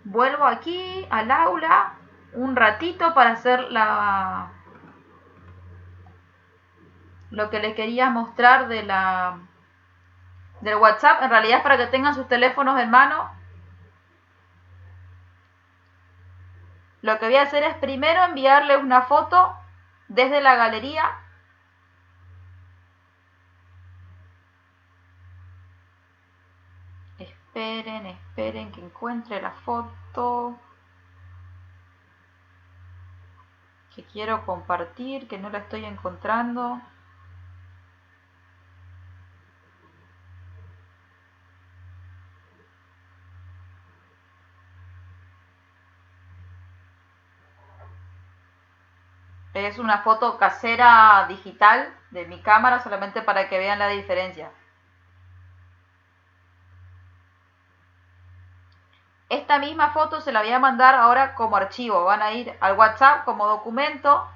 Vuelvo aquí al aula un ratito para hacer lo que les quería mostrar del WhatsApp. En realidad es para que tengan sus teléfonos en mano. Lo que voy a hacer es primero enviarles una foto desde la galería Esperen que encuentre la foto que quiero compartir, que no la estoy encontrando. Es una foto casera digital de mi cámara, solamente para que vean la diferencia. Esta misma foto se la voy a mandar ahora como archivo. Van a ir al WhatsApp como documento.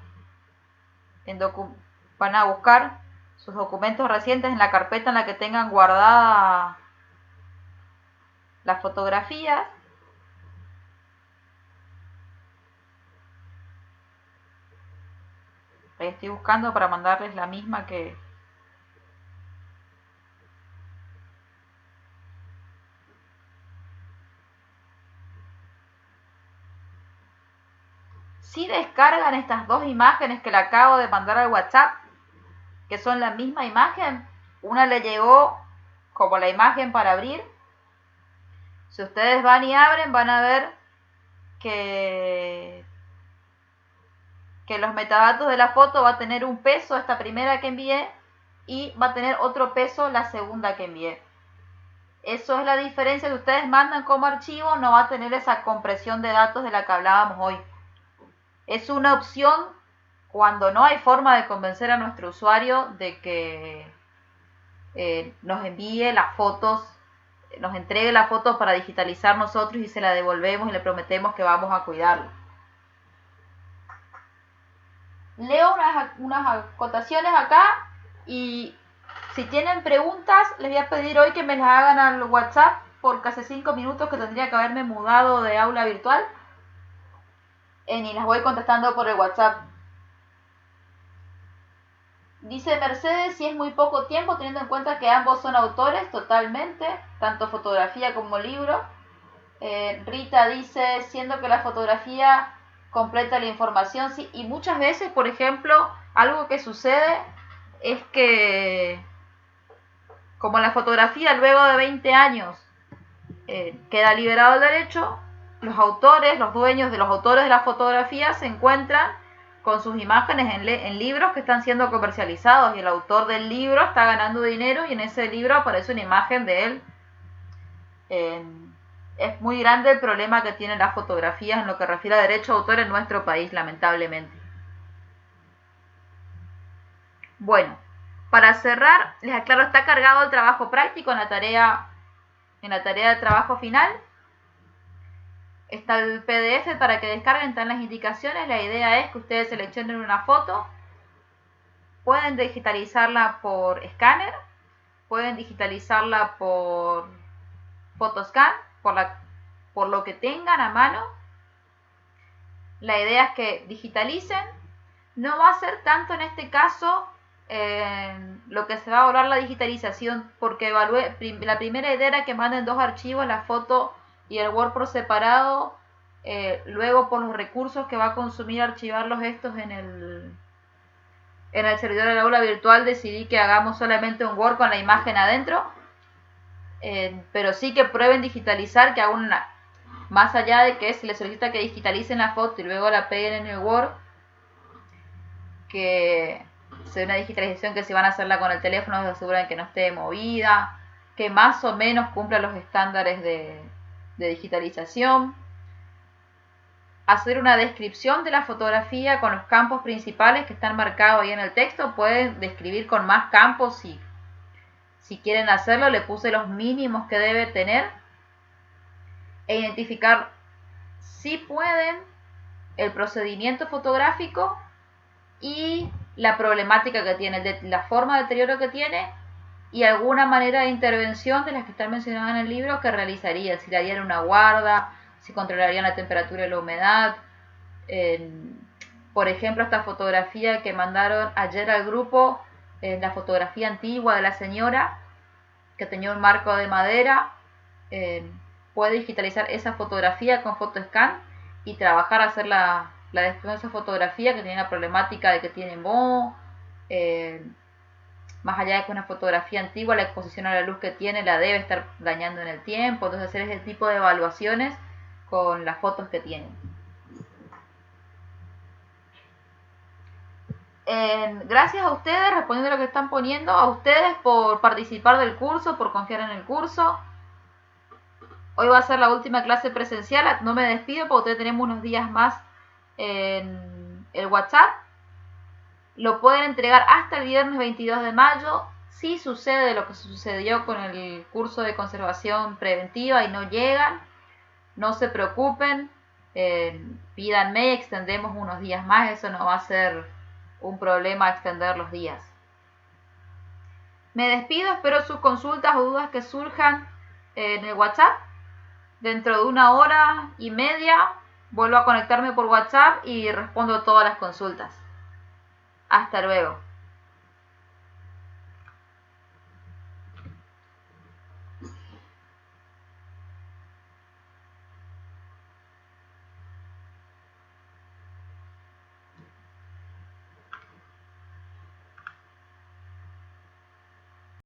Van a buscar sus documentos recientes en la carpeta en la que tengan guardadas las fotografías. Ahí estoy buscando para mandarles la misma que... Si descargan estas dos imágenes que le acabo de mandar al WhatsApp, que son la misma imagen, una le llegó como la imagen para abrir. Si ustedes van y abren, van a ver que los metadatos de la foto va a tener un peso esta primera que envié y va a tener otro peso la segunda que envié. Eso es la diferencia que ustedes mandan como archivo, no va a tener esa compresión de datos de la que hablábamos hoy. Es una opción cuando no hay forma de convencer a nuestro usuario de que nos envíe las fotos, nos entregue las fotos para digitalizar nosotros y se la devolvemos y le prometemos que vamos a cuidarla. Leo unas acotaciones acá y si tienen preguntas les voy a pedir hoy que me las hagan al WhatsApp porque hace 5 minutos que tendría que haberme mudado de aula virtual y las voy contestando por el WhatsApp. Dice Mercedes, si es muy poco tiempo teniendo en cuenta que ambos son autores totalmente, tanto fotografía como libro. Rita dice, siendo que la fotografía completa la información, sí, y muchas veces, por ejemplo, algo que sucede es que como la fotografía luego de 20 años queda liberado el derecho, los autores, los dueños de los autores de la fotografía se encuentran con sus imágenes en libros que están siendo comercializados y el autor del libro está ganando dinero y en ese libro aparece una imagen de él. Es muy grande el problema que tienen las fotografías en lo que refiere a derecho de autor en nuestro país, lamentablemente. Bueno, para cerrar, les aclaro, está cargado el trabajo práctico en la tarea de trabajo final. Está el PDF para que descarguen, están las indicaciones. La idea es que ustedes seleccionen una foto. Pueden digitalizarla por escáner, pueden digitalizarla por Photoscan, por lo que tengan a mano. La idea es que digitalicen. No va a ser tanto en este caso lo que se va a evaluar la digitalización, porque la primera idea era que manden dos archivos, la foto y el Word por separado. Luego, por los recursos que va a consumir archivarlos estos en el servidor del aula virtual, decidí que hagamos solamente un Word con la imagen adentro. Pero sí que prueben digitalizar, que aún más allá de que se les solicita que digitalicen la foto y luego la peguen en el Word, que sea una digitalización que si van a hacerla con el teléfono se aseguran que no esté movida, que más o menos cumpla los estándares de digitalización. Hacer una descripción de la fotografía con los campos principales que están marcados ahí en el texto. Pueden describir con más campos si quieren hacerlo. Le puse los mínimos que debe tener. E identificar, si pueden, el procedimiento fotográfico y la problemática que tiene, la forma de deterioro que tiene y alguna manera de intervención de las que están mencionadas en el libro que realizarían. Si le harían una guarda, si controlarían la temperatura y la humedad. Por ejemplo, esta fotografía que mandaron ayer al grupo, la fotografía antigua de la señora que tenía un marco de madera. Puede digitalizar esa fotografía con Photoscan y trabajar, hacer la descripción de esa fotografía que tiene la problemática de que tiene moho, más allá de que una fotografía antigua, la exposición a la luz que tiene la debe estar dañando en el tiempo. Entonces hacer ese tipo de evaluaciones con las fotos que tienen. Gracias a ustedes, respondiendo a lo que están poniendo, a ustedes por participar del curso, por confiar en el curso. Hoy va a ser la última clase presencial, no me despido porque todavía tenemos unos días más en el WhatsApp. Lo pueden entregar hasta el viernes 22 de mayo. Si sucede lo que sucedió con el curso de conservación preventiva y no llegan, no se preocupen, pídanme y extendemos unos días más, eso no va a ser un problema extender los días. Me despido, espero sus consultas o dudas que surjan en el WhatsApp. Dentro de 1 hora y media vuelvo a conectarme por WhatsApp y respondo todas las consultas. Hasta luego.